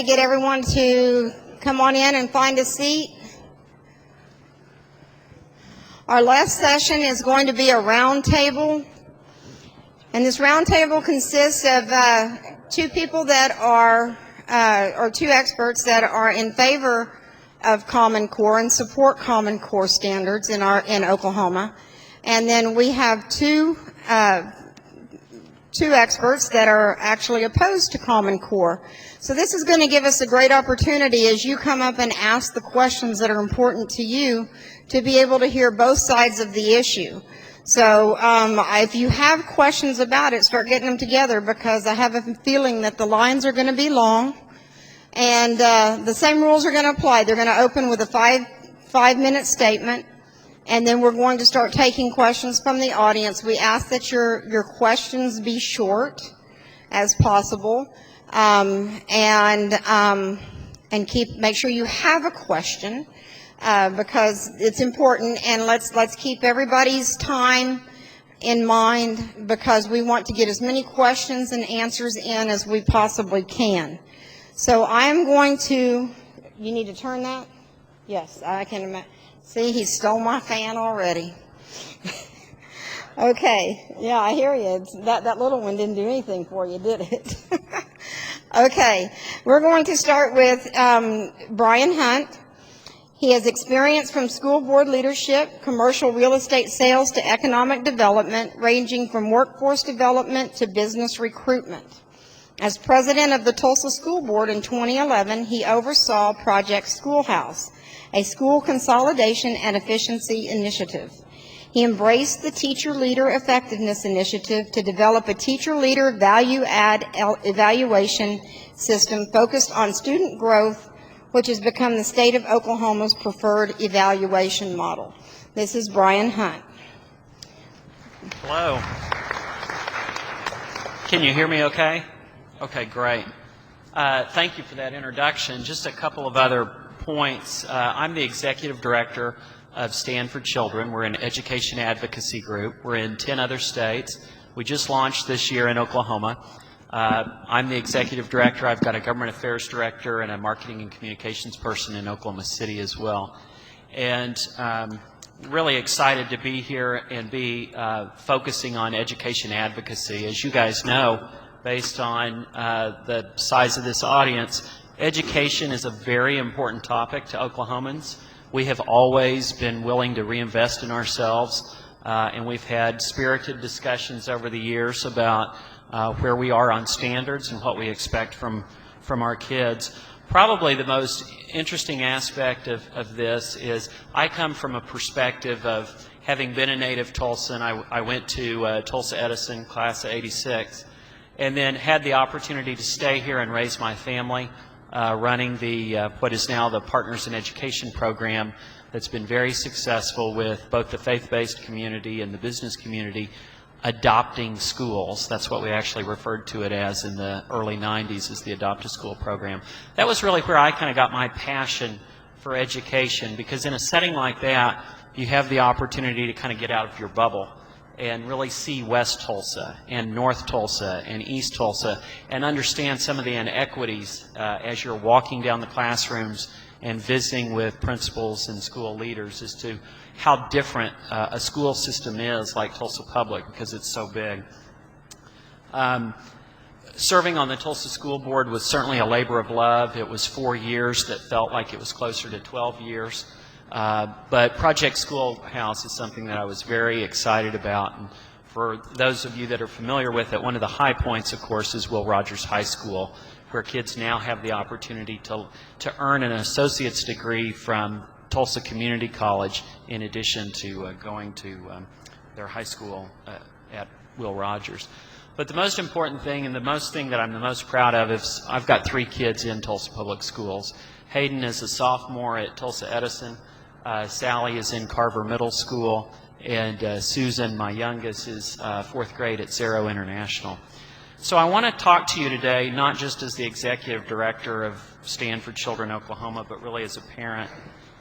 Get everyone to come on in and find a seat. Our last session is going to be a roundtable, and this roundtable consists of two people that are, or two experts that are in favor of Common Core and support Common Core standards in Oklahoma, and then we have two experts that are actually opposed to Common Core. So this is going to give us a great opportunity as you come up and ask the questions that are important to you to be able to hear both sides of the issue. So if you have questions about it, start getting them together, because I have a feeling that the lines are going to be long, and the same rules are going to apply. They're going to open with a five-minute statement, and then we're going to start taking questions from the audience. We ask that your questions be short as possible, and make sure you have a question, because it's important. And let's keep everybody's time in mind, because we want to get as many questions and answers in as we possibly can. So I'm going to. You need to turn that? Yes, I can imagine. See, he stole my fan already. Okay, yeah, I hear you. That little one didn't do anything for you, did it? Okay, we're going to start with Brian Hunt. He has experience from school board leadership, commercial real estate sales to economic development, ranging from workforce development to business recruitment. As president of the Tulsa School Board in 2011, he oversaw Project Schoolhouse, a school consolidation and efficiency initiative. He embraced the Teacher Leader Effectiveness Initiative to develop a teacher leader value-add evaluation system focused on student growth, which has become the state of Oklahoma's preferred evaluation model. This is Brian Hunt. Hello. Can you hear me okay? Okay, great. Thank you for that introduction. Just a couple of other points. I'm the executive director of Stand for Children. We're an education advocacy group. We're in 10 other states. We just launched this year in Oklahoma. I'm the executive director. I've got a government affairs director and a marketing and communications person in Oklahoma City as well. And really excited to be here and be focusing on education advocacy. As you guys know, based on the size of this audience, education is a very important topic to Oklahomans. We have always been willing to reinvest in ourselves, and we've had spirited discussions over the years about where we are on standards and what we expect from our kids. Probably the most interesting aspect of this is I come from a perspective of having been a native Tulsan. I went to Tulsa Edison, class of '86, and then had the opportunity to stay here and raise my family, running what is now the Partners in Education program that's been very successful with both the faith-based community and the business community adopting schools. That's what we actually referred to it as in the early 90s, as the Adopt a School program. That was really where I kind of got my passion for education, because in a setting like that, you have the opportunity to kind of get out of your bubble and really see West Tulsa and North Tulsa and East Tulsa and understand some of the inequities as you're walking down the classrooms and visiting with principals and school leaders as to how different a school system is like Tulsa Public, because it's so big. Serving on the Tulsa School Board was certainly a labor of love. It was 4 years that felt like it was closer to 12 years. But Project Schoolhouse is something that I was very excited about. And for those of you that are familiar with it, one of the high points, of course, is Will Rogers High School, where kids now have the opportunity to earn an associate's degree from Tulsa Community College in addition to going to their high school at Will Rogers. But the most important thing, and the thing that I'm the most proud of, is I've got 3 kids in Tulsa Public Schools. Hayden is a sophomore at Tulsa Edison. Sally is in Carver Middle School, and Susan, my youngest, is 4th grade at Zero International. So I want to talk to you today, not just as the executive director of Stand for Children Oklahoma, but really as a parent,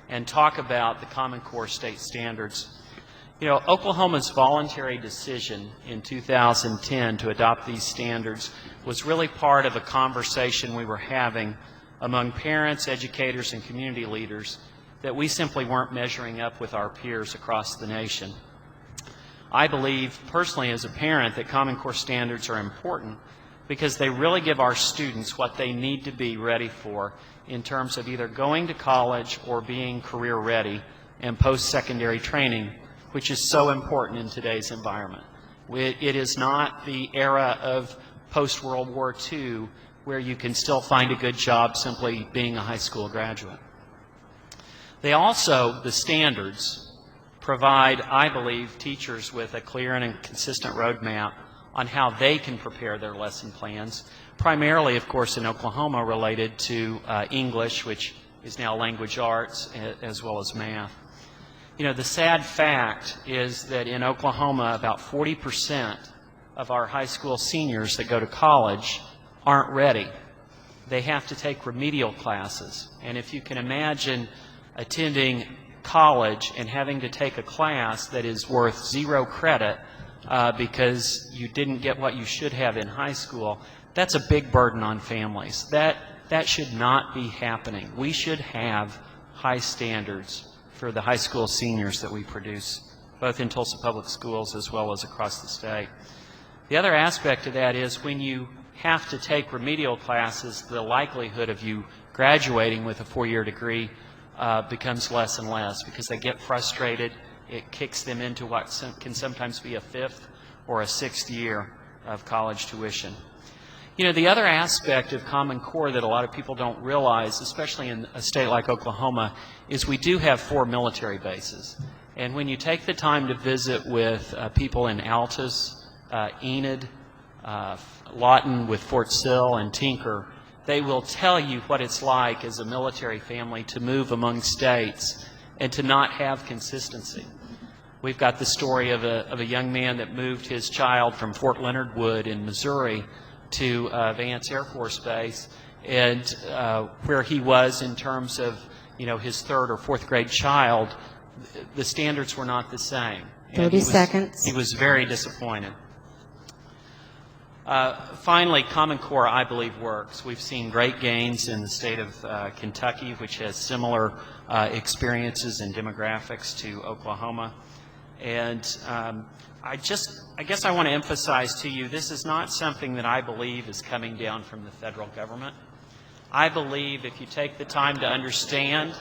and talk about the Common Core state standards. You know, Oklahoma's voluntary decision in 2010 to adopt these standards was really part of a conversation we were having among parents, educators, and community leaders that we simply weren't measuring up with our peers across the nation. I believe personally as a parent that Common Core standards are important because they really give our students what they need to be ready for in terms of either going to college or being career ready and post-secondary training, which is so important in today's environment. It is not the era of post-World War II where you can still find a good job simply being a high school graduate. They also, the standards, provide, I believe, teachers with a clear and consistent roadmap on how they can prepare their lesson plans, primarily, of course, in Oklahoma related to English, which is now language arts, as well as math. You know, the sad fact is that in Oklahoma, about 40% of our high school seniors that go to college aren't ready. They have to take remedial classes. And if you can imagine attending college and having to take a class that is worth 0 credit because you didn't get what you should have in high school, that's a big burden on families. That should not be happening. We should have high standards for the high school seniors that we produce, both in Tulsa Public Schools as well as across the state. The other aspect of that is when you have to take remedial classes, the likelihood of you graduating with a 4-year degree becomes less and less because they get frustrated. It kicks them into what can sometimes be a 5th or a 6th year of college tuition. You know, the other aspect of Common Core that a lot of people don't realize, especially in a state like Oklahoma, is we do have 4 military bases. And when you take the time to visit with people in Altus, Enid, Lawton with Fort Sill, and Tinker, they will tell you what it's like as a military family to move among states and to not have consistency. We've got the story of a young man that moved his child from Fort Leonard Wood in Missouri to Vance Air Force Base, and where he was in terms of, you know, his 3rd or 4th grade child, the standards were not the same. 30 seconds. He was very disappointed. Finally, Common Core, I believe, works. We've seen great gains in the state of Kentucky, which has similar experiences and demographics to Oklahoma. And I guess I want to emphasize to you, this is not something that I believe is coming down from the federal government. I believe if you take the time to understand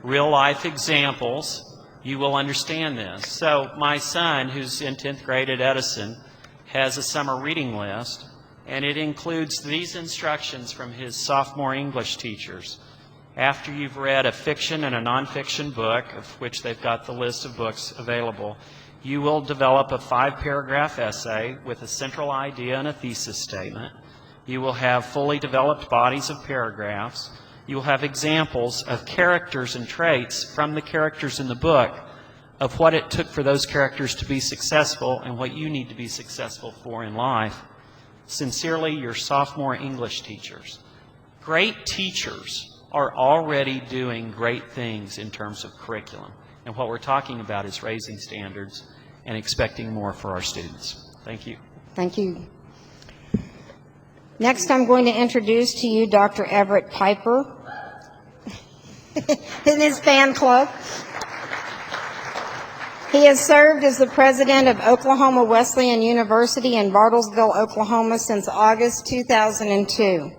real-life examples, you will understand this. So my son, who's in 10th grade at Edison, has a summer reading list, and it includes these instructions from his sophomore English teachers. After you've read a fiction and a nonfiction book, of which they've got the list of books available, you will develop a 5-paragraph essay with a central idea and a thesis statement. You will have fully developed bodies of paragraphs. You will have examples of characters and traits from the characters in the book of what it took for those characters to be successful and what you need to be successful for in life. Sincerely, your sophomore English teachers. Great teachers are already doing great things in terms of curriculum. And what we're talking about is raising standards and expecting more for our students. Thank you. Thank you. Next, I'm going to introduce to you Dr. Everett Piper in his fan club. He has served as the president of Oklahoma Wesleyan University in Bartlesville, Oklahoma since August 2002.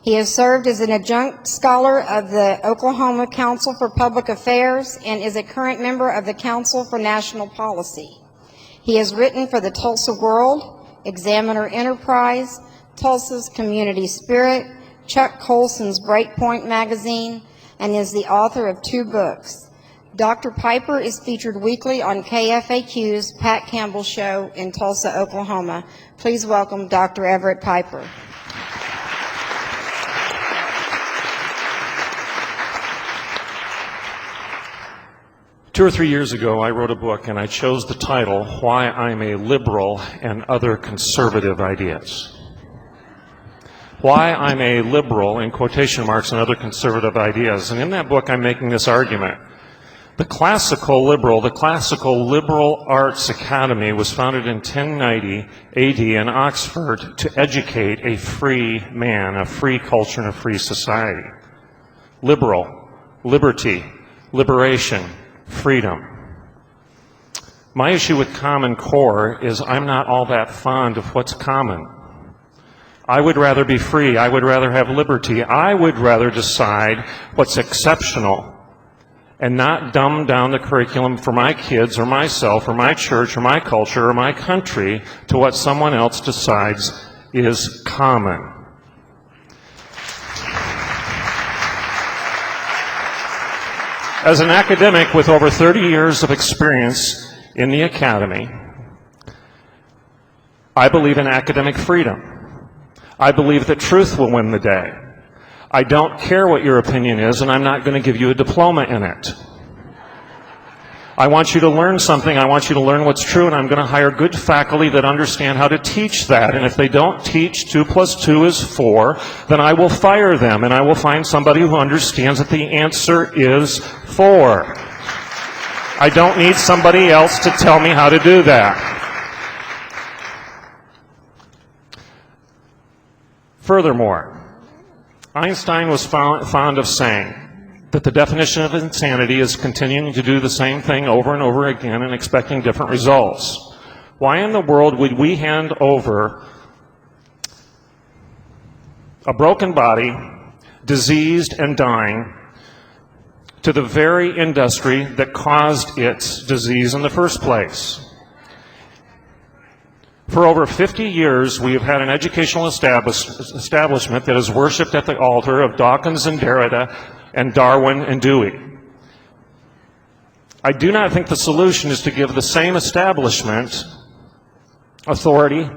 He has served as an adjunct scholar of the Oklahoma Council for Public Affairs and is a current member of the Council for National Policy. He has written for the Tulsa World, Examiner Enterprise, Tulsa's Community Spirit, Chuck Colson's Breakpoint magazine, and is the author of 2 books. Dr. Piper is featured weekly on KFAQ's Pat Campbell Show in Tulsa, Oklahoma. Please welcome Dr. Everett Piper. Two or 3 years ago, I wrote a book, and I chose the title, Why I'm a Liberal and Other Conservative Ideas. Why I'm a liberal, in quotation marks, and other conservative ideas. And in that book, I'm making this argument. The classical liberal arts academy was founded in 1090 AD in Oxford to educate a free man, a free culture, and a free society. liberal, liberty, liberation, freedom. My issue with Common Core is I'm not all that fond of what's common. I would rather be free. I would rather have liberty. I would rather decide what's exceptional and not dumb down the curriculum for my kids or myself or my church or my culture or my country to what someone else decides is common. As an academic with over 30 years of experience in the academy, I believe in academic freedom. I believe that truth will win the day. I don't care what your opinion is, and I'm not going to give you a diploma in it. I want you to learn something. I want you to learn what's true, and I'm going to hire good faculty that understand how to teach that. And if they don't teach 2 + 2 is 4, then I will fire them, and I will find somebody who understands that the answer is 4. I don't need somebody else to tell me how to do that. Furthermore, Einstein was fond of saying that the definition of insanity is continuing to do the same thing over and over again and expecting different results. Why in the world would we hand over a broken body, diseased and dying, to the very industry that caused its disease in the first place? For over 50 years, we have had an educational establishment that has worshipped at the altar of Dawkins and Derrida and Darwin and Dewey. I do not think the solution is to give the same establishment authority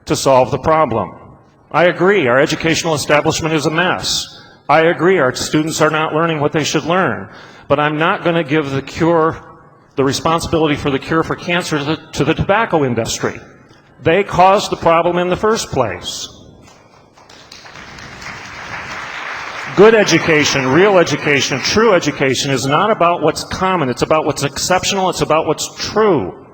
to solve the problem. I agree, our educational establishment is a mess. I agree, our students are not learning what they should learn. But I'm not going to give the responsibility for the cure for cancer to the tobacco industry. They caused the problem in the first place. Good education, real education, true education is not about what's common. It's about what's exceptional. It's about what's true.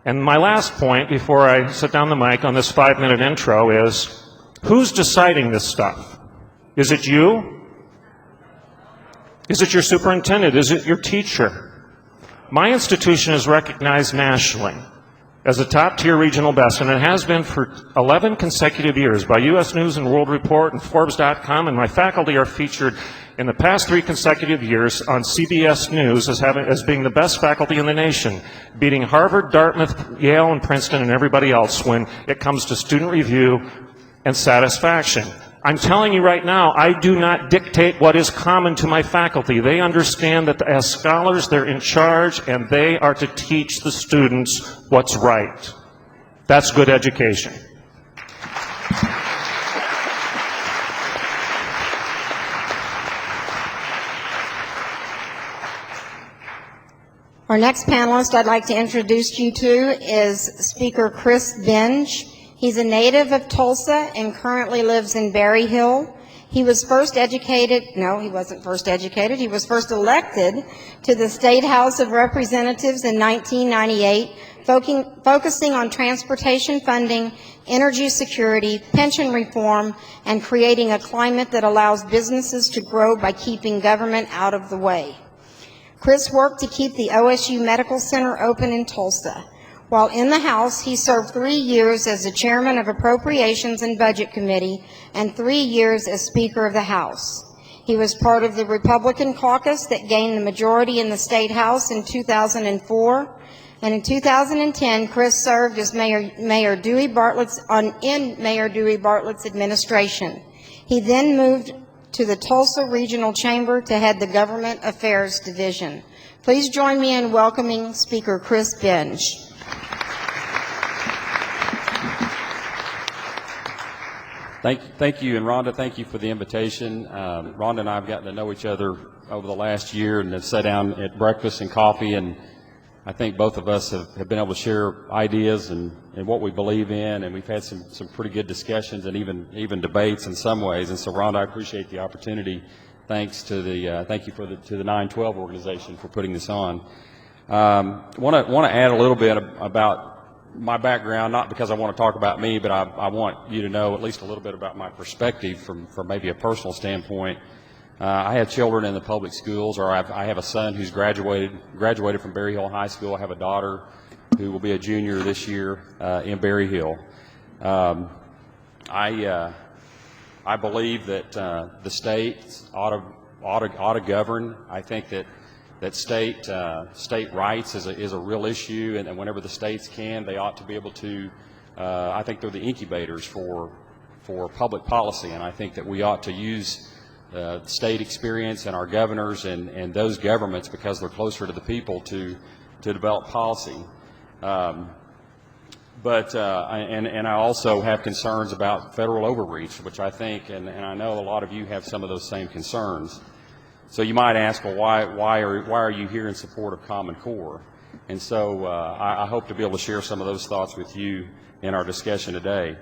And my last point before I sit down the mic on this 5-minute intro is, who's deciding this stuff? Is it you? Is it your superintendent? Is it your teacher? My institution is recognized nationally as a top-tier regional best, and it has been for 11 consecutive years by U.S. News and World Report and Forbes.com, and my faculty are featured in the past 3 consecutive years on CBS News as being the best faculty in the nation, beating Harvard, Dartmouth, Yale, and Princeton and everybody else when it comes to student review and satisfaction. I'm telling you right now, I do not dictate what is common to my faculty. They understand that as scholars, they're in charge, and they are to teach the students what's right. That's good education. Our next panelist I'd like to introduce you to is Speaker Chris Benge. He's a native of Tulsa and currently lives in Berry Hill. He was first educated, no, he wasn't first educated. He was first elected to the State House of Representatives in 1998, focusing on transportation funding, energy security, pension reform, and creating a climate that allows businesses to grow by keeping government out of the way. Chris worked to keep the OSU Medical Center open in Tulsa. While in the House, he served 3 years as the chairman of Appropriations and Budget Committee and 3 years as Speaker of the House. He was part of the Republican caucus that gained the majority in the State House in 2004. And in 2010, Chris served as Mayor Dewey Bartlett's administration. He then moved to the Tulsa Regional Chamber to head the Government Affairs Division. Please join me in welcoming Speaker Chris Benge. Thank you, and Rhonda, thank you for the invitation. Rhonda and I have gotten to know each other over the last year and have sat down at breakfast and coffee, and I think both of us have been able to share ideas and what we believe in, and we've had some pretty good discussions and even debates in some ways. And so, Rhonda, I appreciate the opportunity. Thanks to thank you to the 912 organization for putting this on. Want to add a little bit about my background, not because I want to talk about me, but I want you to know at least a little bit about my perspective from maybe a personal standpoint. I have children in the public schools, or I have a son who's graduated from Berry Hill High School. I have a daughter who will be a junior this year in Berry Hill. I believe that the state ought to govern. I think that state rights is a real issue, and whenever the states can, they ought to be able to. I think they're the incubators for public policy, and I think that we ought to use state experience and our governors and those governments, because they're closer to the people, to develop policy. But I also have concerns about federal overreach, which I think, and I know a lot of you have some of those same concerns. So you might ask, well, why are you here in support of Common Core? And so I hope to be able to share some of those thoughts with you in our discussion today.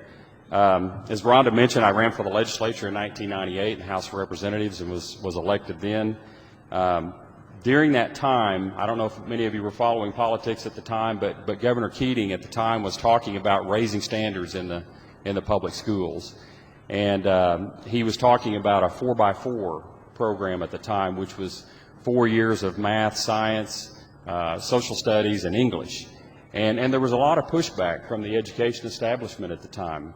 As Rhonda mentioned, I ran for the legislature in 1998 in the House of Representatives and was elected then. During that time, I don't know if many of you were following politics at the time, but Governor Keating at the time was talking about raising standards in the public schools. And he was talking about a 4x4 program at the time, which was 4 years of math, science, social studies, and English. And there was a lot of pushback from the education establishment at the time.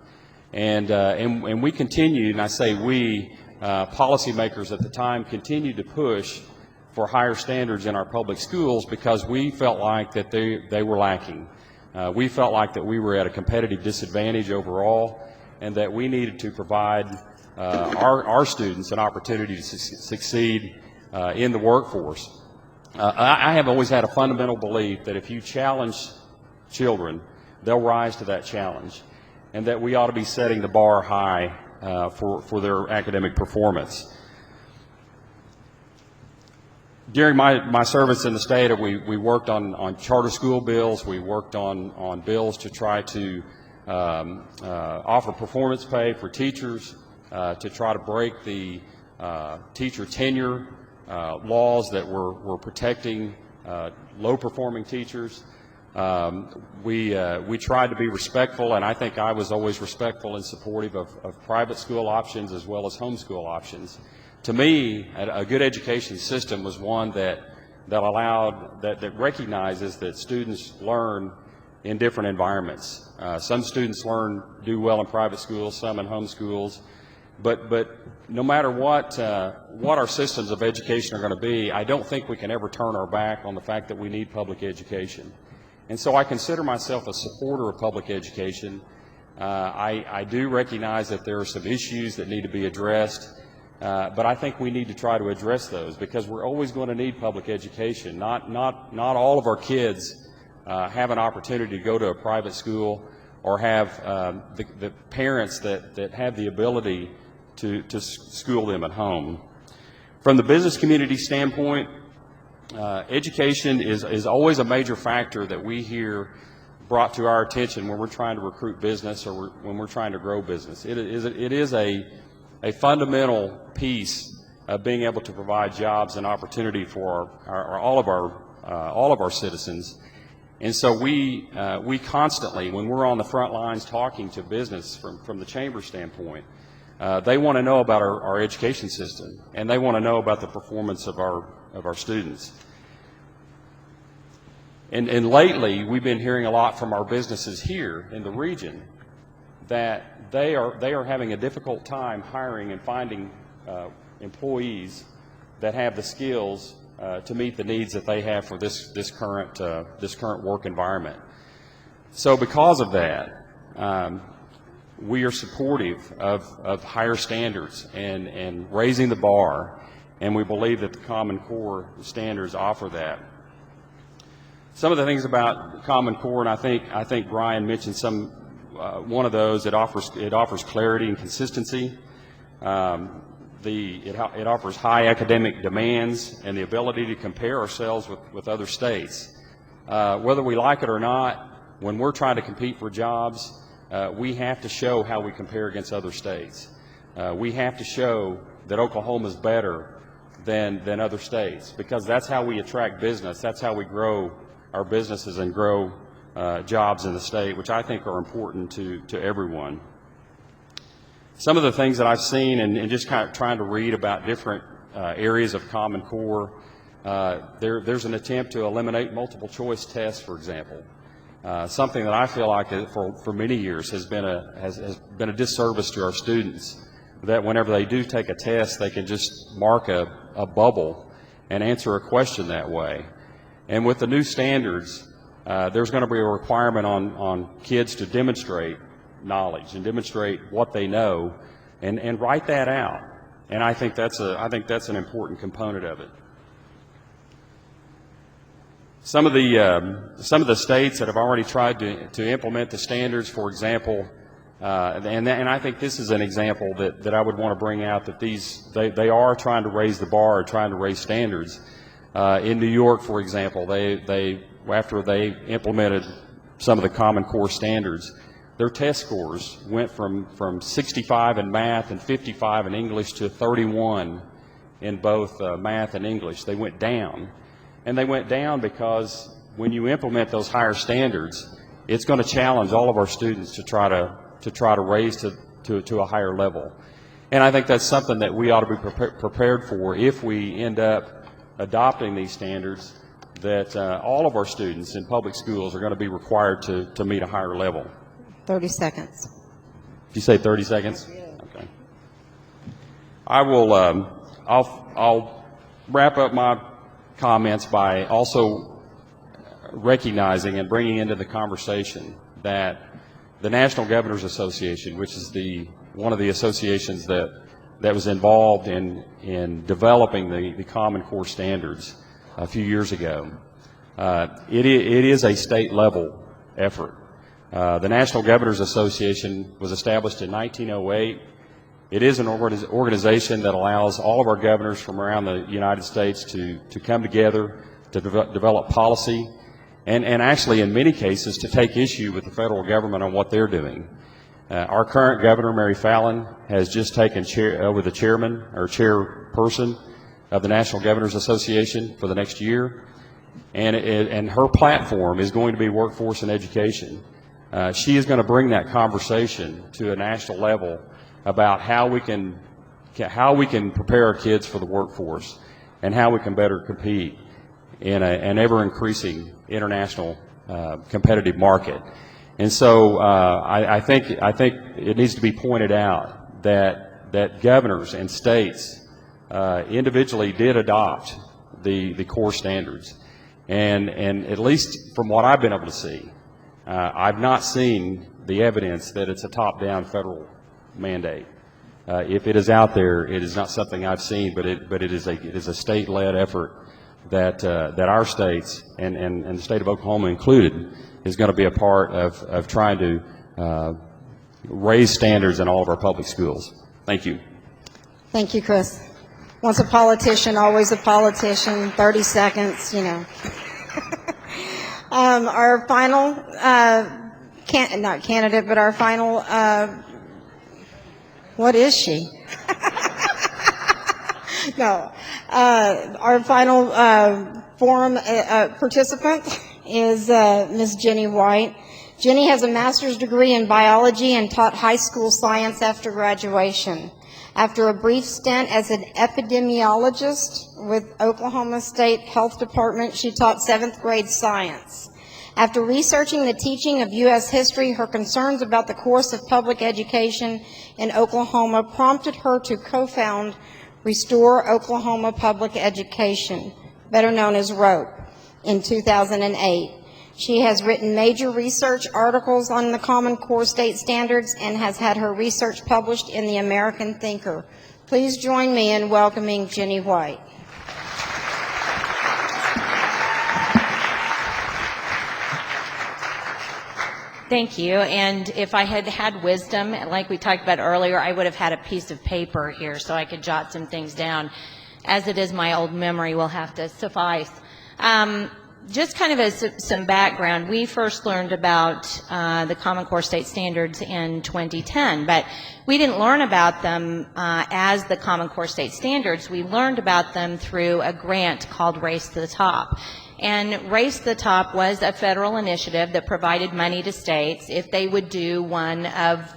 And we continued, and I say we, policymakers at the time continued to push for higher standards in our public schools, because we felt like that they were lacking. We felt like that we were at a competitive disadvantage overall, and that we needed to provide our students an opportunity to succeed in the workforce. I have always had a fundamental belief that if you challenge children, they'll rise to that challenge, and that we ought to be setting the bar high for their academic performance. During my service in the state, we worked on charter school bills. We worked on bills to try to offer performance pay for teachers, to try to break the teacher tenure laws that were protecting low-performing teachers. We tried to be respectful, and I think I was always respectful and supportive of private school options as well as homeschool options. To me, a good education system was one that recognizes that students learn in different environments. Some students do well in private schools, some in home schools, but no matter what our systems of education are going to be, I don't think we can ever turn our back on the fact that we need public education. And so I consider myself a supporter of public education. I do recognize that there are some issues that need to be addressed. But I think we need to try to address those, because we're always going to need public education. Not all of our kids have an opportunity to go to a private school, or have the parents that have the ability to school them at home. From the business community standpoint, education is always a major factor that we hear brought to our attention when we're trying to recruit business, or when we're trying to grow business. It is a fundamental piece of being able to provide jobs and opportunity for all of our citizens. And so we constantly, when we're on the front lines talking to business from the chamber standpoint, they want to know about our education system, and they want to know about the performance of our students. And lately, we've been hearing a lot from our businesses here in the region that they are having a difficult time hiring and finding employees that have the skills to meet the needs that they have for this current work environment. So because of that, we are supportive of higher standards and raising the bar, and we believe that the Common Core standards offer that. Some of the things about Common Core, and I think Brian mentioned some. One of those, it offers clarity and consistency. It offers high academic demands and the ability to compare ourselves with other states. Whether we like it or not, when we're trying to compete for jobs, we have to show how we compare against other states. We have to show that Oklahoma is better than other states, because that's how we attract business. That's how we grow our businesses and grow jobs in the state, which I think are important to everyone. Some of the things that I've seen, and just kind of trying to read about different areas of Common Core. There's an attempt to eliminate multiple choice tests, for example. Something that I feel like for many years has been a disservice to our students, that whenever they do take a test, they can just mark a bubble and answer a question that way. And with the new standards, there's going to be a requirement on kids to demonstrate knowledge and demonstrate what they know and write that out. And I think that's an important component of it. Some of the states that have already tried to implement the standards, for example, and I think this is an example that I would want to bring out, that they are trying to raise the bar, or trying to raise standards. In New York, for example, after they implemented some of the Common Core standards, their test scores went from 65 in math and 55 in English to 31 in both math and English. They went down. And they went down because when you implement those higher standards, it's going to challenge all of our students to try to raise to a higher level. And I think that's something that we ought to be prepared for if we end up adopting these standards, that all of our students in public schools are going to be required to meet a higher level. 30 seconds. Did you say 30 seconds? Okay. I will, I'll wrap up my comments by also recognizing and bringing into the conversation that the National Governors Association, which is one of the associations that was involved in developing the Common Core standards a few years ago, it is a state level effort. The National Governors Association was established in 1908. It is an organization that allows all of our governors from around the United States to come together to develop policy, and actually in many cases to take issue with the federal government on what they're doing. Our current governor, Mary Fallin, has just taken over the chairperson of the National Governors Association for the next year, and her platform is going to be workforce and education. She is going to bring that conversation to a national level about how we can prepare our kids for the workforce and how we can better compete in an ever-increasing international competitive market. And so I think it needs to be pointed out that governors and states individually did adopt the core standards, and at least from what I've been able to see, I've not seen the evidence that it's a top-down federal mandate. If it is out there, it is not something I've seen, but it is a state-led effort that our states and the state of Oklahoma included is going to be a part of trying to raise standards in all of our public schools. Thank you. Thank you, Chris. Once a politician, always a politician. 30 seconds, you know. Our final not candidate, but our final. What is she? No. Our final forum participant is Ms. Jenni White. Jenni has a master's degree in biology and taught high school science after graduation. After a brief stint as an epidemiologist with Oklahoma State Health Department, she taught 7th grade science. After researching the teaching of U.S. history, her concerns about the course of public education in Oklahoma prompted her to co-found Restore Oklahoma Public Education, better known as ROPE, in 2008. She has written major research articles on the Common Core state standards and has had her research published in the American Thinker. Please join me in welcoming Jenni White. Thank you. And if I had had wisdom, like we talked about earlier, I would have had a piece of paper here so I could jot some things down. As it is, my old memory will have to suffice. Just kind of as some background, we first learned about the Common Core state standards in 2010, but we didn't learn about them as the Common Core state standards. We learned about them through a grant called Race to the Top. And Race to the Top was a federal initiative that provided money to states if they would do one of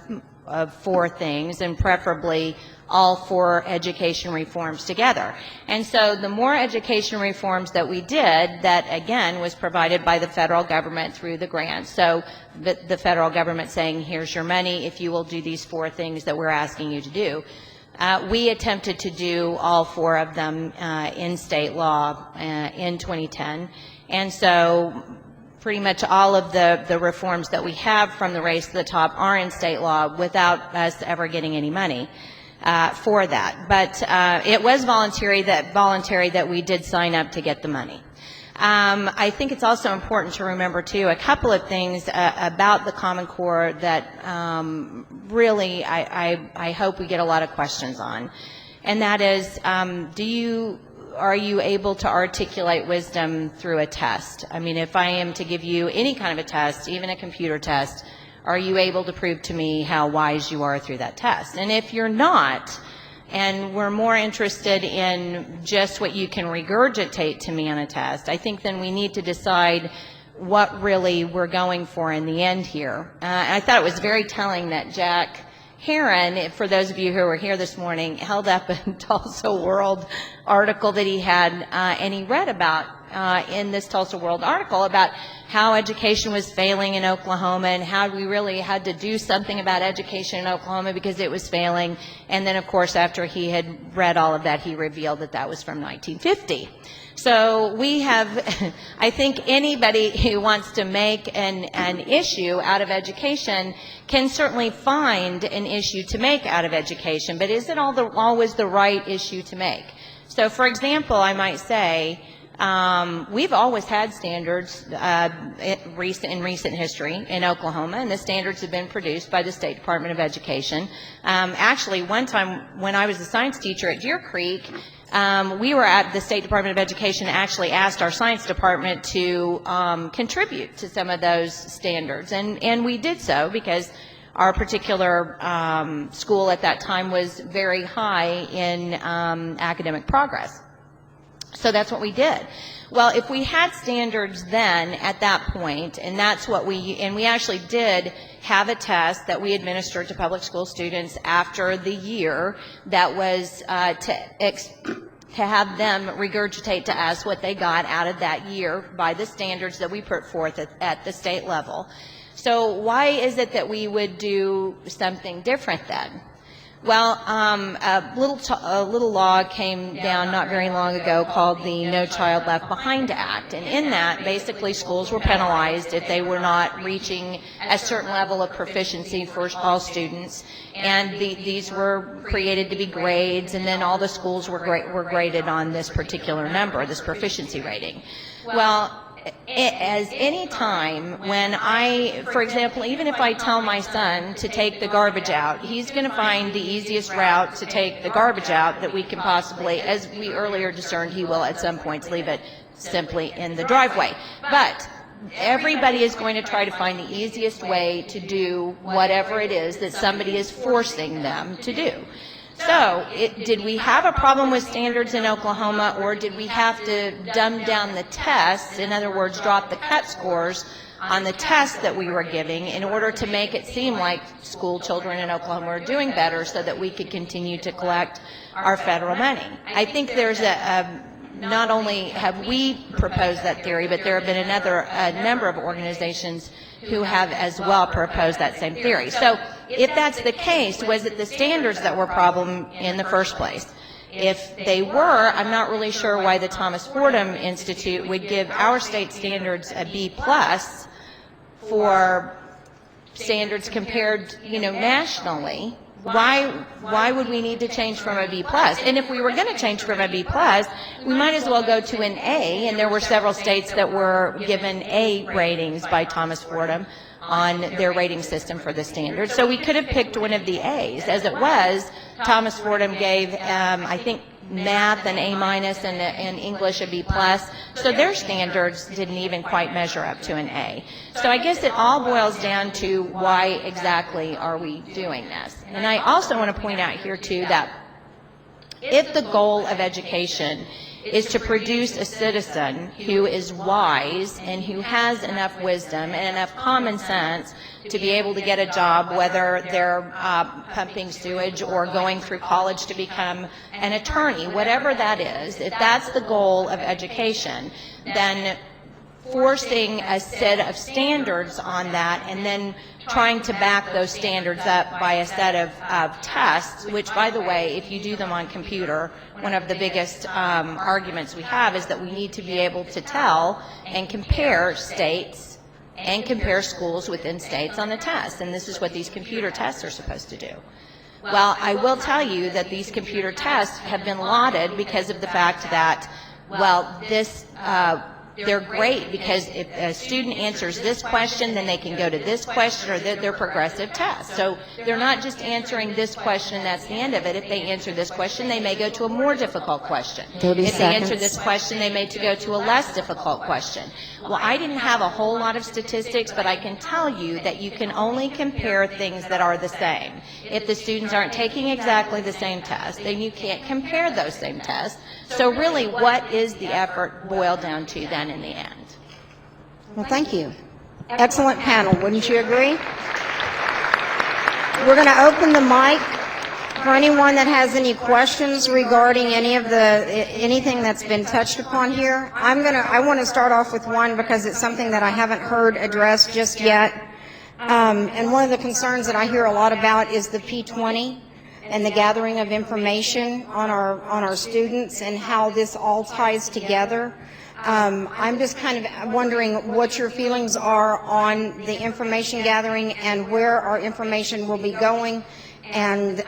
4 things, and preferably all 4 education reforms together. And so the more education reforms that we did, that again was provided by the federal government through the grants. So the federal government saying, here's your money if you will do these 4 things that we're asking you to do. We attempted to do all 4 of them in state law in 2010. And so pretty much all of the reforms that we have from the Race to the Top are in state law without us ever getting any money for that. But it was voluntary that we did sign up to get the money. I think it's also important to remember, too, a couple of things about the Common Core that really I hope we get a lot of questions on. And that is, are you able to articulate wisdom through a test? I mean, if I am to give you any kind of a test, even a computer test, are you able to prove to me how wise you are through that test? And if you're not, and we're more interested in just what you can regurgitate to me on a test, I think then we need to decide what really we're going for in the end here. I thought it was very telling that Jack Heron, for those of you who were here this morning, held up a Tulsa World article that he had, and he read about in this Tulsa World article about how education was failing in Oklahoma and how we really had to do something about education in Oklahoma because it was failing. And then, of course, after he had read all of that, he revealed that that was from 1950. So we have, I think anybody who wants to make an issue out of education can certainly find an issue to make out of education, but is it always the right issue to make? So, for example, I might say, we've always had standards in recent history in Oklahoma, and the standards have been produced by the State Department of Education. Actually, one time when I was a science teacher at Deer Creek, we were at the State Department of Education actually asked our science department to contribute to some of those standards, and we did so because our particular school at that time was very high in academic progress. So that's what we did. Well, if we had standards then at that point, and that's what we actually did have a test that we administered to public school students after the year that was to have them regurgitate to us what they got out of that year by the standards that we put forth at the state level. So why is it that we would do something different then? Well, a little law came down not very long ago called the No Child Left Behind Act, and in that, basically, schools were penalized if they were not reaching a certain level of proficiency for all students, and these were created to be grades, and then all the schools were graded on this particular number, this proficiency rating. Well, as any time when for example, even if I tell my son to take the garbage out, he's going to find the easiest route to take the garbage out that we can possibly, as we earlier discerned, he will at some points leave it simply in the driveway. But everybody is going to try to find the easiest way to do whatever it is that somebody is forcing them to do. So, did we have a problem with standards in Oklahoma, or did we have to dumb down the tests, in other words, drop the cut scores on the tests that we were giving in order to make it seem like school children in Oklahoma were doing better so that we could continue to collect our federal money? I think there's not only have we proposed that theory, but there have been a number of organizations who have as well proposed that same theory. So if that's the case, was it the standards that were a problem in the first place? If they were, I'm not really sure why the Thomas Fordham Institute would give our state standards a B+ for standards compared, nationally. Why would we need to change from a B+? And if we were going to change from a B+, we might as well go to an A, and there were several states that were given A ratings by Thomas Fordham on their rating system for the standards. So we could have picked one of the A's. As it was, Thomas Fordham gave, I think, math an A- and English a B+. So their standards didn't even quite measure up to an A. So I guess it all boils down to why exactly are we doing this. And I also want to point out here, too, that if the goal of education is to produce a citizen who is wise and who has enough wisdom and enough common sense to be able to get a job, whether they're pumping sewage or going through college to become an attorney, whatever that is. If that's the goal of education, then forcing a set of standards on that and then trying to back those standards up by a set of tests, which, by the way, if you do them on computer, one of the biggest arguments we have is that we need to be able to tell and compare states and compare schools within states on the test, and this is what these computer tests are supposed to do. Well, I will tell you that these computer tests have been lauded because of the fact that, well, they're great because if a student answers this question, then they can go to this question, or they're progressive tests. So they're not just answering this question and that's the end of it. If they answer this question, they may go to a more difficult question. 30 If they answer seconds. this question, they may go to a less difficult question. Well, I didn't have a whole lot of statistics, but I can tell you that you can only compare things that are the same. If the students aren't taking exactly the same test, then you can't compare those same tests. So really, what is the effort boiled down to then in the end? Well, thank you. Excellent panel, wouldn't you agree? We're going to open the mic for anyone that has any questions regarding anything that's been touched upon here. I want to start off with one because it's something that I haven't heard addressed just yet. And one of the concerns that I hear a lot about is the P20 and the gathering of information on our students and how this all ties together. I'm just kind of wondering what your feelings are on the information gathering and where our information will be going, and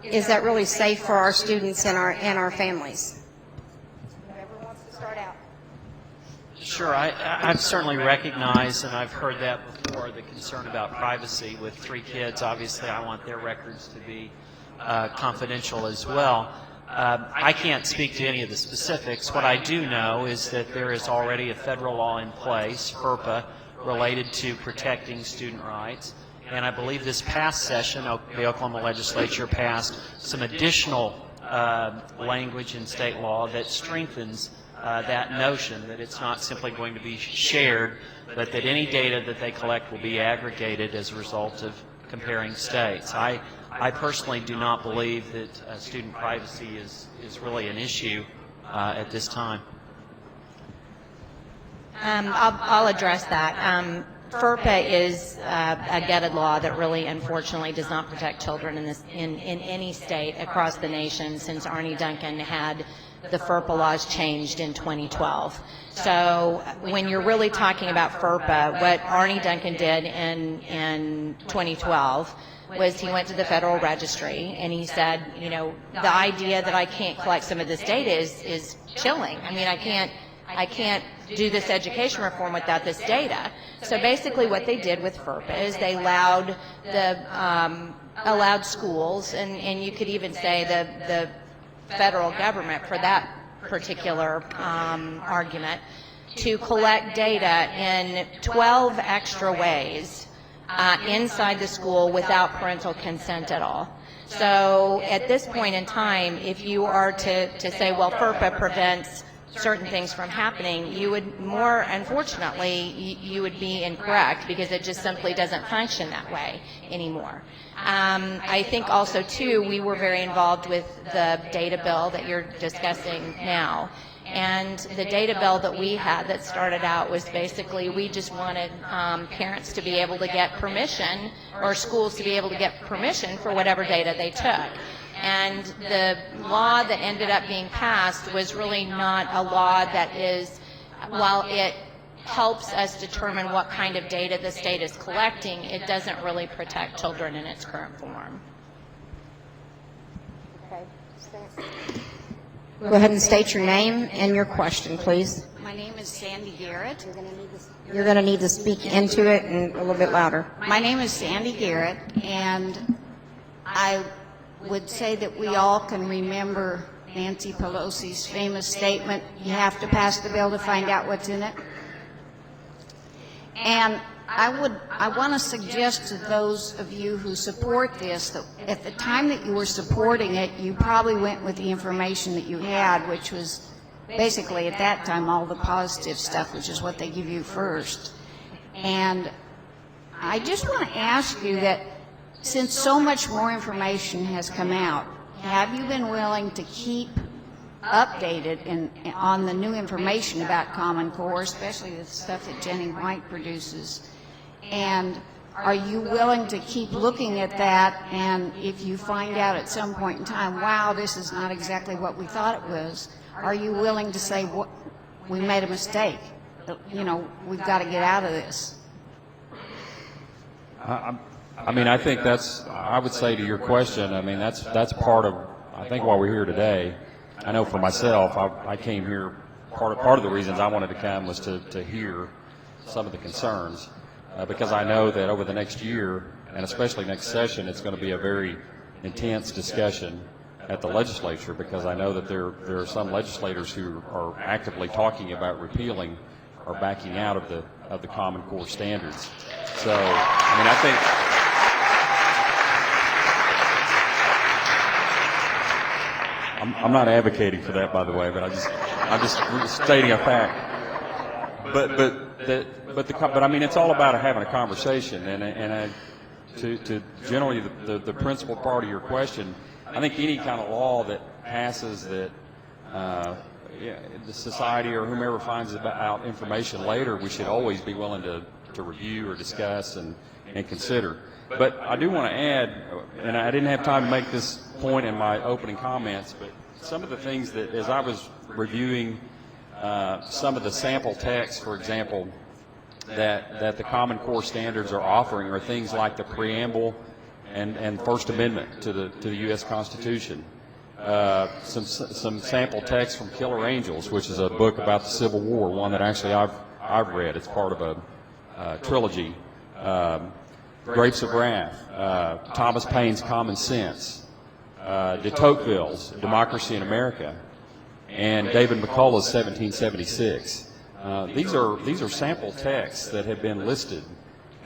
is that really safe for our students and our families? Whoever wants to start out. Sure, I've certainly recognized, and I've heard that before, the concern about privacy. With 3 kids, obviously I want their records to be confidential as well. I can't speak to any of the specifics. What I do know is that there is already a federal law in place, FERPA, related to protecting student rights. And I believe this past session, the Oklahoma legislature passed some additional language in state law that strengthens that notion that it's not simply going to be shared, but that any data that they collect will be aggregated as a result of comparing states. I personally do not believe that student privacy is really an issue at this time. I'll address that. FERPA is a gutted law that really, unfortunately, does not protect children in any state across the nation since Arne Duncan had the FERPA laws changed in 2012. So when you're really talking about FERPA, what Arne Duncan did in 2012 was he went to the Federal Registry and he said, you know, the idea that I can't collect some of this data is chilling. I mean, I can't do this education reform without this data. So basically what they did with FERPA is they allowed schools, and you could even say the federal government for that particular argument, to collect data in 12 extra ways inside the school without parental consent at all. So at this point in time, if you are to say, well, FERPA prevents certain things from happening, you would unfortunately, you would be incorrect, because it just simply doesn't function that way anymore. I think also, too, we were very involved with the data bill that you're discussing now. And the data bill that we had that started out was basically we just wanted parents to be able to get permission, or schools to be able to get permission for whatever data they took. And the law that ended up being passed was really not a law that is, while it helps us determine what kind of data the state is collecting, it doesn't really protect children in its current form. Okay. Go ahead and state your name and your question, please. My name is Sandy Garrett. You're going to need to speak into it and a little bit louder. My name is Sandy Garrett, and I would say that we all can remember Nancy Pelosi's famous statement, you have to pass the bill to find out what's in it. And I want to suggest to those of you who support this that at the time that you were supporting it, you probably went with the information that you had, which was basically at that time all the positive stuff, which is what they give you first. And I just want to ask you that since so much more information has come out, have you been willing to keep updated on the new information about Common Core, especially the stuff that Jenni White produces? And are you willing to keep looking at that, and if you find out at some point in time, wow, this is not exactly what we thought it was, are you willing to say, we made a mistake, we've got to get out of this? I mean, I think I would say to your question, I mean, that's part of, I think, why we're here today. I know for myself, I came here, part of the reasons I wanted to come was to hear some of the concerns, because I know that over the next year, and especially next session, it's going to be a very intense discussion at the legislature, because I know that there are some legislators who are actively talking about repealing or backing out of the Common Core standards. So, I mean, I think I'm not advocating for that, by the way, but I'm just stating a fact. But I mean, it's all about having a conversation, and to generally the principal part of your question, I think any kind of law that passes that the society or whomever finds out information later, we should always be willing to review or discuss and consider. But I do want to add, and I didn't have time to make this point in my opening comments, but some of the things that, as I was reviewing some of the sample texts, for example, that the Common Core standards are offering are things like the preamble and First Amendment to the U.S. Constitution. Some sample texts from Killer Angels, which is a book about the Civil War, one that actually I've read. It's part of a trilogy. Grapes of Wrath, Thomas Paine's Common Sense, de Tocqueville's Democracy in America, and David McCullough's 1776. These are sample texts that have been listed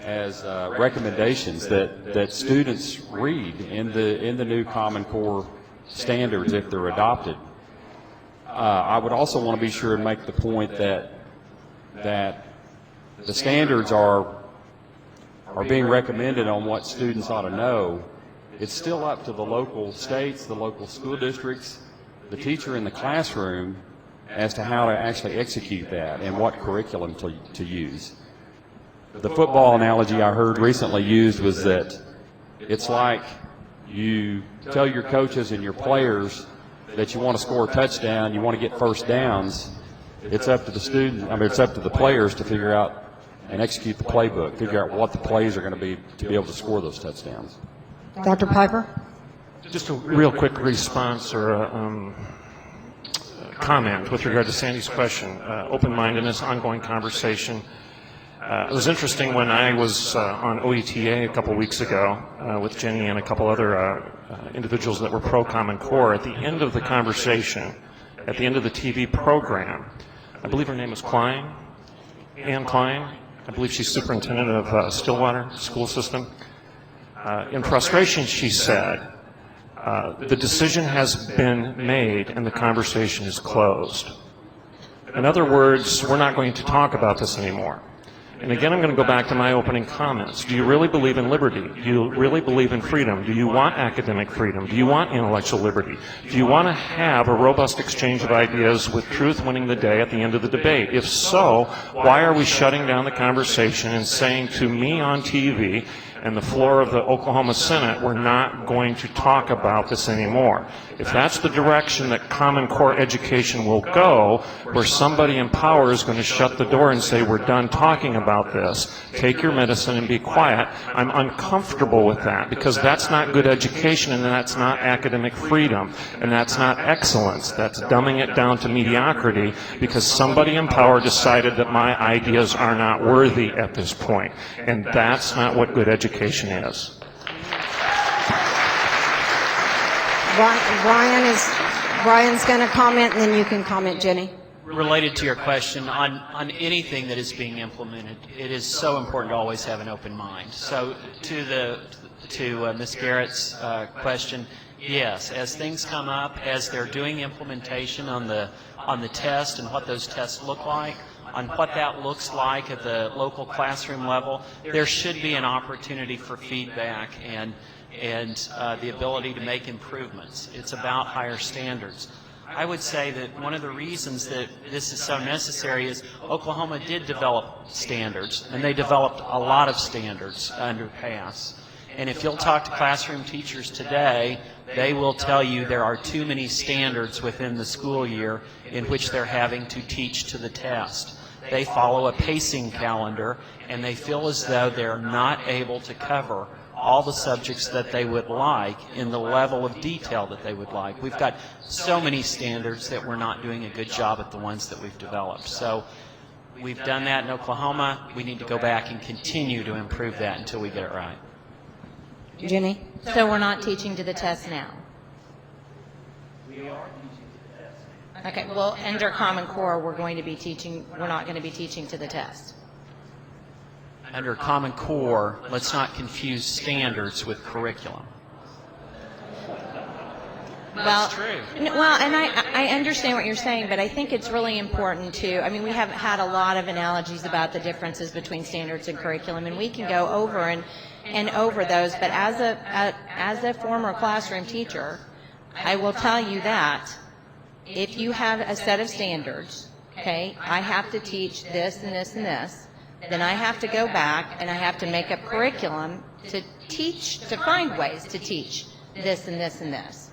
as recommendations that students read in the new Common Core standards if they're adopted. I would also want to be sure and make the point that the standards are being recommended on what students ought to know. It's still up to the local states, the local school districts, the teacher in the classroom as to how to actually execute that and what curriculum to use. The football analogy I heard recently used was that it's like you tell your coaches and your players that you want to score a touchdown, you want to get first downs. It's up to it's up to the players to figure out and execute the playbook, figure out what the plays are going to be able to score those touchdowns. Dr. Piper? Just a real quick response or a comment with regard to Sandy's question. Open-mindedness, ongoing conversation. It was interesting when I was on OETA a couple weeks ago with Jenni and a couple other individuals that were pro-Common Core. At the end of the conversation, at the end of the TV program, I believe her name was Klein, Ann Klein. I believe she's superintendent of Stillwater School System. In frustration, she said, the decision has been made and the conversation is closed. In other words, we're not going to talk about this anymore. And again, I'm going to go back to my opening comments. Do you really believe in liberty? Do you really believe in freedom? Do you want academic freedom? Do you want intellectual liberty? Do you want to have a robust exchange of ideas with truth winning the day at the end of the debate? If so, why are we shutting down the conversation and saying to me on TV and the floor of the Oklahoma Senate, we're not going to talk about this anymore? If that's the direction that Common Core education will go, where somebody in power is going to shut the door and say, we're done talking about this, take your medicine and be quiet, I'm uncomfortable with that, because that's not good education, and that's not academic freedom, and that's not excellence. That's dumbing it down to mediocrity because somebody in power decided that my ideas are not worthy at this point, and that's not what good education is. Brian's going to comment, and then you can comment, Jenni. Related to your question, on anything that is being implemented, it is so important to always have an open mind. So to Ms. Garrett's question, yes, as things come up, as they're doing implementation on the on the test and what those tests look like, on what that looks like at the local classroom level, there should be an opportunity for feedback and the ability to make improvements. It's about higher standards. I would say that one of the reasons that this is so necessary is Oklahoma did develop standards, and they developed a lot of standards under PASS. And if you'll talk to classroom teachers today, they will tell you there are too many standards within the school year in which they're having to teach to the test. They follow a pacing calendar, and they feel as though they're not able to cover all the subjects that they would like in the level of detail that they would like. We've got so many standards that we're not doing a good job at the ones that we've developed. So we've done that in Oklahoma. We need to go back and continue to improve that until we get it right. Jenny? So we're not teaching to the test now? Okay, well, under Common Core, we're not going to be teaching to the test. Under Common Core, let's not confuse standards with curriculum. Well, and I understand what you're saying, but I think it's really important to, I mean, we have had a lot of analogies about the differences between standards and curriculum, and we can go over and over those, but as a former classroom teacher, I will tell you that if you have a set of standards, okay, I have to teach this and this and this, then I have to go back and I have to make up curriculum to find ways to teach this and this and this,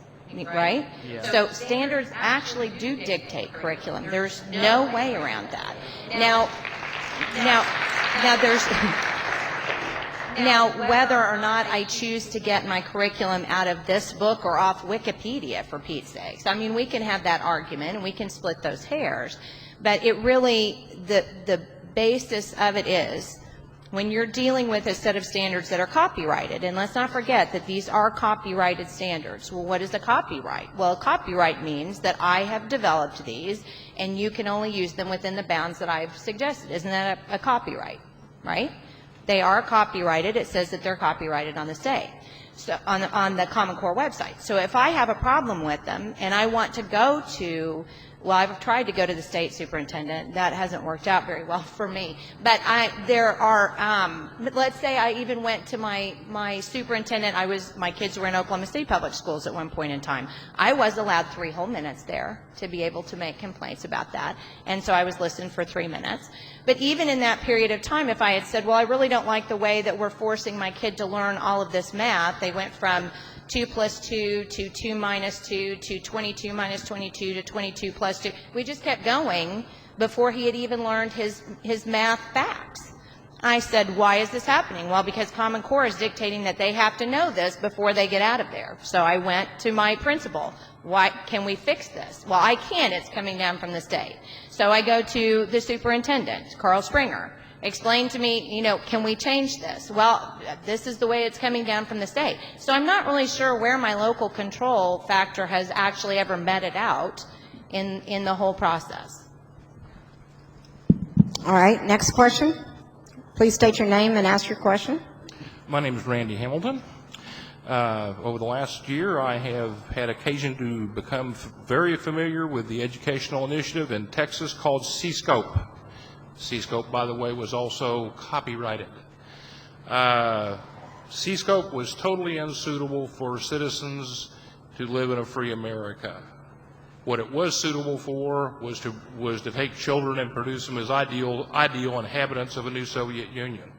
right? Yeah. So standards actually do dictate curriculum. There's no way around that. Now there's whether or not I choose to get my curriculum out of this book or off Wikipedia, for Pete's sakes. I mean, we can have that argument and we can split those hairs, but it really, the basis of it is when you're dealing with a set of standards that are copyrighted, and let's not forget that these are copyrighted standards. Well, what is a copyright? Well, copyright means that I have developed these and you can only use them within the bounds that I've suggested. Isn't that a copyright, right? They are copyrighted. It says that they're copyrighted on the state, so on the Common Core website. So if I have a problem with them and I want to go to, well, I've tried to go to the state superintendent. That hasn't worked out very well for me. But let's say I even went to my superintendent. My kids were in Oklahoma City Public Schools at one point in time. I was allowed 3 whole minutes there to be able to make complaints about that. And so I was listened for 3 minutes. But even in that period of time, if I had said, well, I really don't like the way that we're forcing my kid to learn all of this math, they went from 2 plus 2 to 2 minus 2 to 22 minus 22 to 22 plus 2. We just kept going before he had even learned his math facts. I said, why is this happening? Well, because Common Core is dictating that they have to know this before they get out of there. So I went to my principal. Why can we fix this? Well, I can't. It's coming down from the state. So I go to the superintendent, Carl Springer. Explain to me, can we change this? Well, this is the way it's coming down from the state. So I'm not really sure where my local control factor has actually ever met it out in the whole process. All right, next question. Please state your name and ask your question. My name is Randy Hamilton. Over the last year, I have had occasion to become very familiar with the educational initiative in Texas called C-Scope. C-Scope, by the way, was also copyrighted. C-Scope was totally unsuitable for citizens to live in a free America. What it was suitable for was to take children and produce them as ideal inhabitants of a new Soviet Union.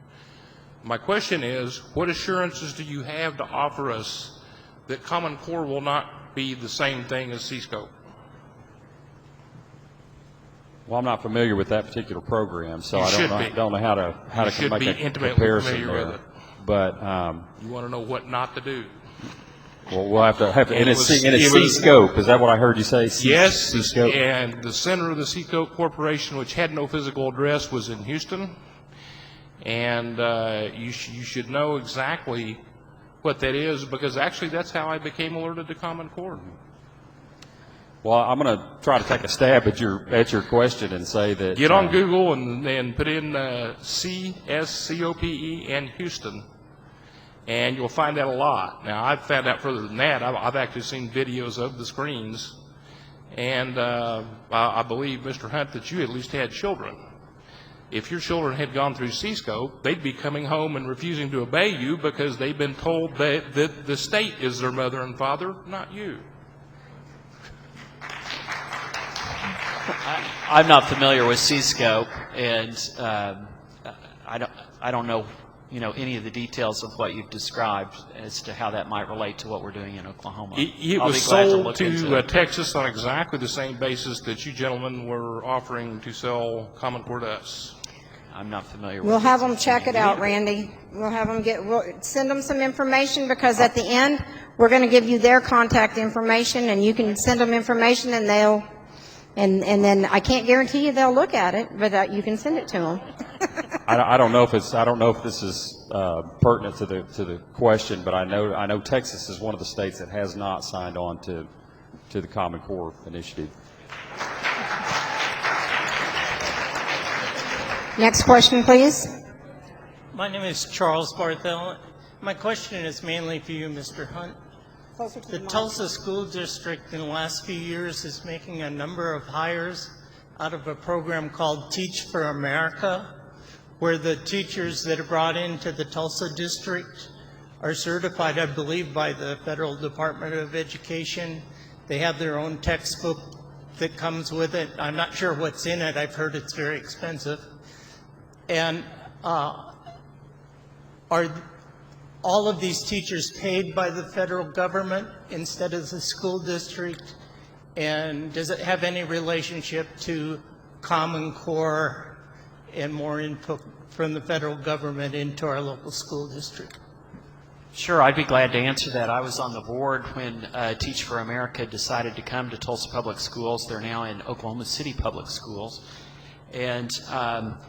My question is, what assurances do you have to offer us that Common Core will not be the same thing as C-Scope? Well, I'm not familiar with that particular program, so I don't know how to make a comparison there. But you want to know what not to do. Well, we'll have to and it's C-Scope. Is that what I heard you say? Yes, C-Scope? And the center of the C-Scope Corporation, which had no physical address, was in Houston. And you should know exactly what that is, because actually that's how I became alerted to Common Core. Well, I'm going to try to take a stab at your question and say that get on Google and put in CSCOPE and Houston, and you'll find out a lot. Now, I've found out further than that. I've actually seen videos of the screens, And I believe, Mr. Hunt, that you at least had children. If your children had gone through C-scope, they'd be coming home and refusing to obey you because they've been told that the state is their mother and father, not you. I'm not familiar with C-scope, and I don't know, any of the details of what you've described as to how that might relate to what we're doing in Oklahoma. It I'll was be glad to sold look into it. Texas on exactly the same basis that you gentlemen were offering to sell Common Core to us. I'm not familiar We'll with have them check it out, Randy. We'll have them we'll send them some information, because at the end, we're going to give you their contact information, and you can send them information, and and then I can't guarantee you they'll look at it, but you can send it to them. I don't know if this is pertinent to the question, but I know Texas is one of the states that has not signed on to the Common Core initiative. Next question, please. My name is Charles Barthel. My question is mainly for you, Mr. Hunt. The Tulsa School District in the last few years is making a number of hires out of a program called Teach for America, where the teachers that are brought into the Tulsa district are certified, I believe, by the Federal Department of Education. They have their own textbook that comes with it. I'm not sure what's in it. I've heard it's very expensive. And are all of these teachers paid by the federal government instead of the school district? And does it have any relationship to Common Core and more input from the federal government into our local school district? Sure, I'd be glad to answer that. I was on the board when Teach for America decided to come to Tulsa Public Schools. They're now in Oklahoma City Public Schools. And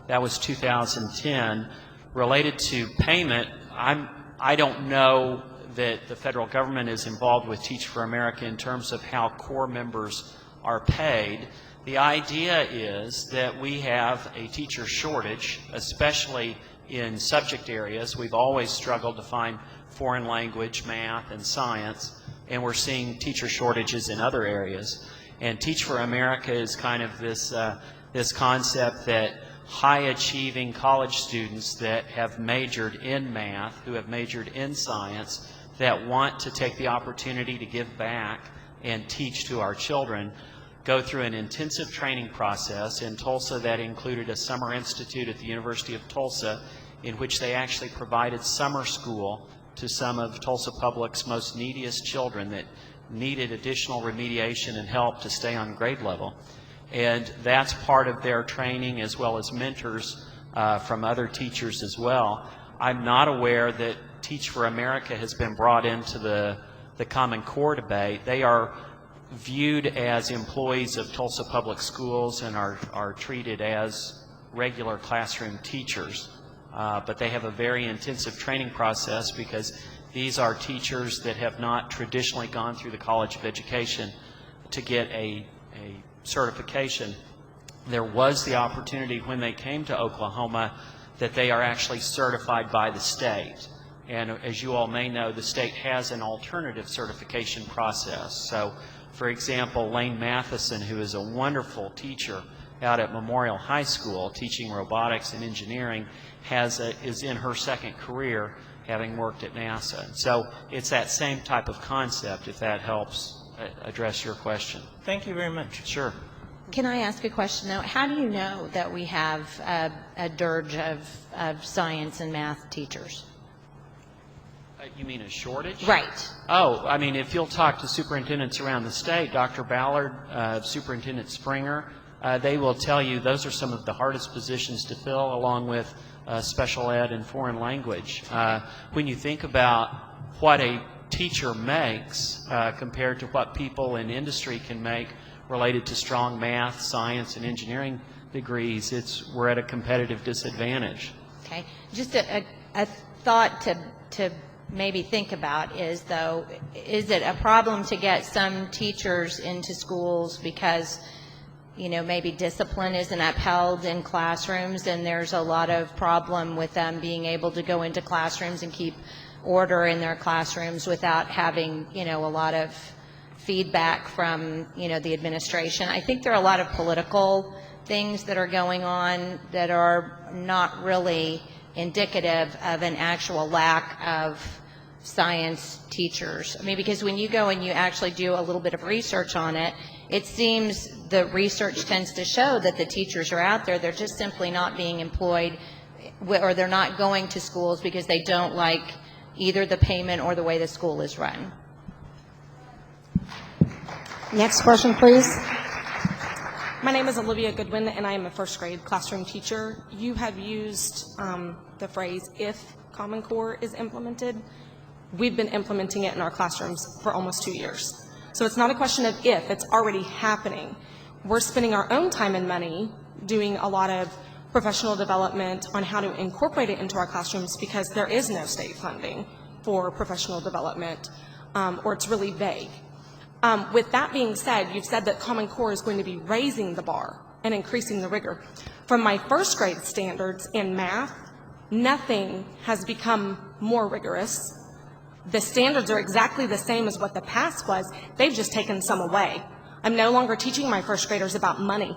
that was 2010. Related to payment, I don't know that the federal government is involved with Teach for America in terms of how core members are paid. The idea is that we have a teacher shortage, especially in subject areas. We've always struggled to find foreign language, math, and science, and we're seeing teacher shortages in other areas. And Teach for America is kind of this concept that high-achieving college students that have majored in math, who have majored in science, that want to take the opportunity to give back and teach to our children, go through an intensive training process. In Tulsa, that included a summer institute at the University of Tulsa, in which they actually provided summer school to some of Tulsa Public's most neediest children that needed additional remediation and help to stay on grade level. And that's part of their training, as well as mentors from other teachers as well. I'm not aware that Teach for America has been brought into the Common Core debate. They are viewed as employees of Tulsa Public Schools and are treated as regular classroom teachers. But they have a very intensive training process, because these are teachers that have not traditionally gone through the College of Education to get a certification. There was the opportunity when they came to Oklahoma that they are actually certified by the state. And as you all may know, the state has an alternative certification process. So, for example, Lane Matheson, who is a wonderful teacher out at Memorial High School teaching robotics and engineering, is in her second career, having worked at NASA. So it's that same type of concept, if that helps address your question. Thank you very much. Sure. Can I ask a question, though? How do you know that we have a dirge of science and math teachers? You mean a shortage? Right. Oh, I mean, if you'll talk to superintendents around the state, Dr. Ballard, Superintendent Springer, they will tell you those are some of the hardest positions to fill, along with special ed and foreign language. When you think about what a teacher makes compared to what people in industry can make related to strong math, science, and engineering degrees, we're at a competitive disadvantage. Okay. Just a thought to maybe think about is, though, is it a problem to get some teachers into schools because, maybe discipline isn't upheld in classrooms, and there's a lot of problem with them being able to go into classrooms and keep order in their classrooms without having, a lot of feedback from, the administration. I think there are a lot of political things that are going on that are not really indicative of an actual lack of science teachers. I mean, because when you go and you actually do a little bit of research on it, it seems the research tends to show that the teachers are out there, they're just simply not being employed, or they're not going to schools because they don't like either the payment or the way the school is run. Next question, please. My name is Olivia Goodwin, and I am a first grade classroom teacher. You have used the phrase, if Common Core is implemented. We've been implementing it in our classrooms for almost 2 years. So it's not a question of if, it's already happening. We're spending our own time and money doing a lot of professional development on how to incorporate it into our classrooms because there is no state funding for professional development, or it's really vague. With that being said, you've said that Common Core is going to be raising the bar and increasing the rigor. From my first grade standards in math, nothing has become more rigorous. The standards are exactly the same as what the past was. They've just taken some away. I'm no longer teaching my first graders about money.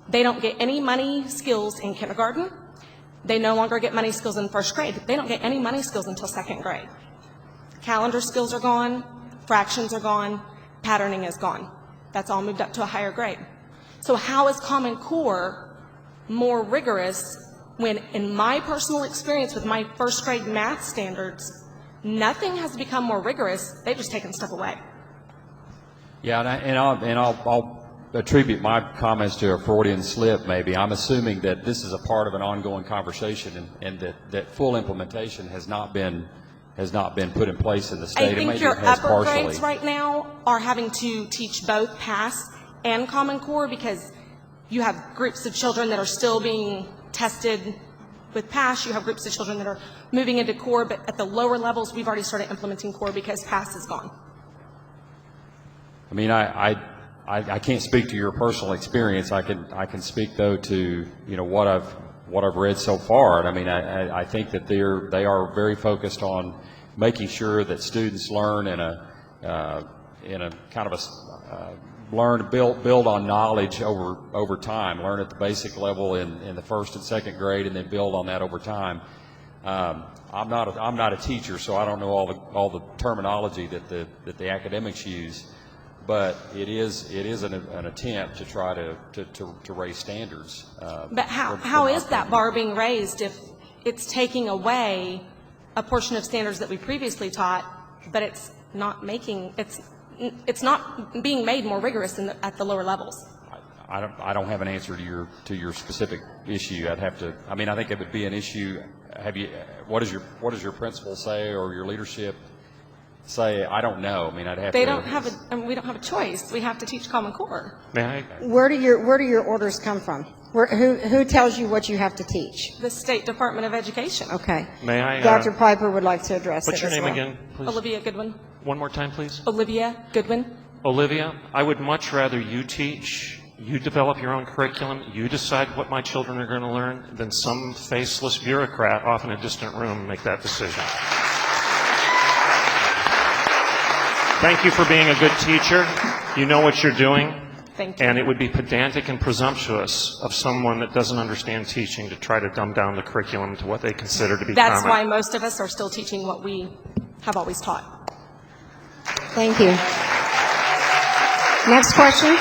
They don't get any money skills in kindergarten. They no longer get money skills in first grade. They don't get any money skills until second grade. Calendar skills are gone. Fractions are gone. Patterning is gone. That's all moved up to a higher grade. So how is Common Core more rigorous when, in my personal experience with my first grade math standards, nothing has become more rigorous? They've just taken stuff away. Yeah, and I'll attribute my comments to a Freudian slip, maybe. I'm assuming that this is a part of an ongoing conversation, and that full implementation has not been put in place in the state. I think your upper grades right now are having to teach both PASS and Common Core because you have groups of children that are still being tested with PASS. You have groups of children that are moving into Core, but at the lower levels, we've already started implementing Core because PASS is gone. I mean, I can't speak to your personal experience. I can speak though to what I've read so far. And I mean, I think that they are very focused on making sure that students learn in a kind of a build on knowledge over time. Learn at the basic level in the first and second grade, and then build on that over time. I'm not a teacher, so I don't know all the terminology that the academics use. But it is an attempt to try to raise standards. But how is that bar being raised if it's taking away a portion of standards that we previously taught, but it's not being made more rigorous at the lower levels? I don't have an answer to your specific issue. I'd have to. I mean, I think it would be an issue. What does your principal say, or your leadership say? I don't know. I mean, I'd have. We don't have a choice. We have to teach Common Core. May I? Where do your orders come from? Who tells you what you have to teach? The State Department of Education. Okay. May I? Dr. Piper would like to address What's it your as name well. again, please? Olivia Goodwin. One more time, please. Olivia Goodwin. Olivia, I would much rather you teach, you develop your own curriculum, you decide what my children are going to learn, than some faceless bureaucrat off in a distant room make that decision. Thank you for being a good teacher. You know what you're doing. Thank you. And it would be pedantic and presumptuous of someone that doesn't understand teaching to try to dumb down the curriculum to what they consider to be That's common. why most of us are still teaching what we have always taught. Thank you. Next question.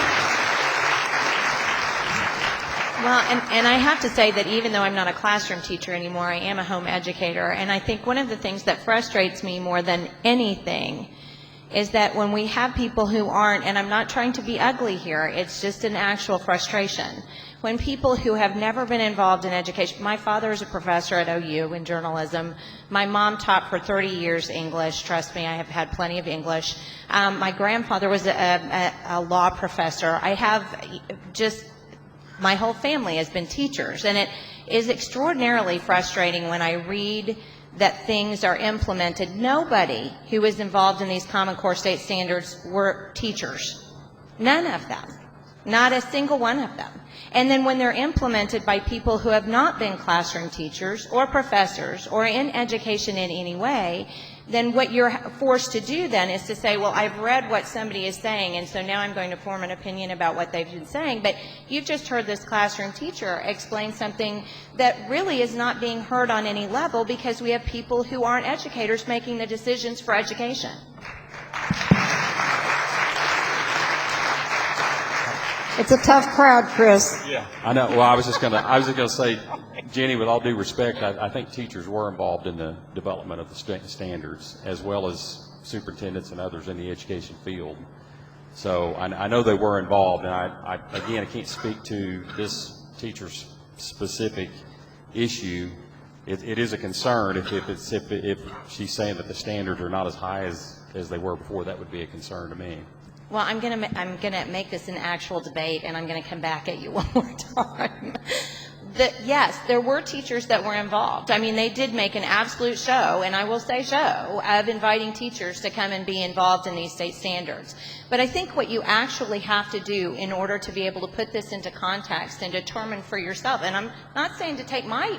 Well, and I have to say that even though I'm not a classroom teacher anymore, I am a home educator. And I think one of the things that frustrates me more than anything is that when we have people who aren't, and I'm not trying to be ugly here, it's just an actual frustration. When people who have never been involved in education, my father is a professor at OU in journalism. My mom taught for 30 years English. Trust me, I have had plenty of English. My grandfather was a law professor. I have my whole family has been teachers. And it is extraordinarily frustrating when I read that things are implemented. Nobody who was involved in these Common Core state standards were teachers. None of them. Not a single one of them. And then when they're implemented by people who have not been classroom teachers or professors or in education in any way, then what you're forced to do then is to say, well, I've read what somebody is saying, and so now I'm going to form an opinion about what they've been saying. But you've just heard this classroom teacher explain something that really is not being heard on any level because we have people who aren't educators making the decisions for education. It's a tough crowd, Chris. Yeah, I know. Well, I was just gonna say, Jenny, with all due respect, I think teachers were involved in the development of the standards, as well as superintendents and others in the education field. So I know they were involved, and I can't speak to this teacher's specific issue. It is a concern if she's saying that the standards are not as high as they were before. That would be a concern to me. Well, I'm gonna make this an actual debate, and I'm gonna come back at you one more time. Yes, there were teachers that were involved. I mean, they did make an absolute show, and I will say show, of inviting teachers to come and be involved in these state standards. But I think what you actually have to do in order to be able to put this into context and determine for yourself, and I'm not saying to take my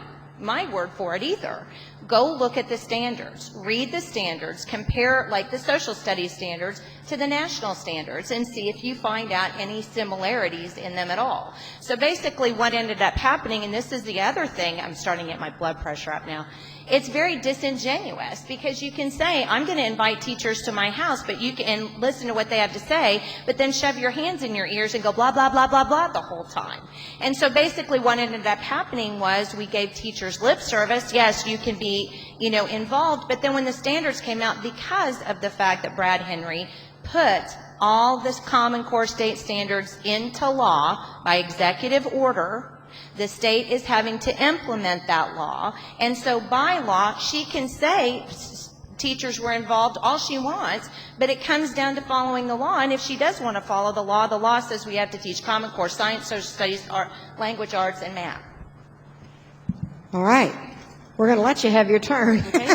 word for it either. Go look at the standards, read the standards, compare like the social studies standards to the national standards and see if you find out any similarities in them at all. So basically what ended up happening, and this is the other thing, I'm starting to get my blood pressure up now, it's very disingenuous because you can say, I'm going to invite teachers to my house, but you can listen to what they have to say, but then shove your hands in your ears and go blah, blah, blah, blah, blah the whole time. And so basically what ended up happening was we gave teachers lip service. Yes, you can be, involved, but then when the standards came out, because of the fact that Brad Henry put all this Common Core state standards into law by executive order, the state is having to implement that law. And so by law, she can say teachers were involved all she wants, but it comes down to following the law. And if she does want to follow the law says we have to teach Common Core, science, social studies, art, language arts, and math. All right. We're going to let you have your turn. Okay.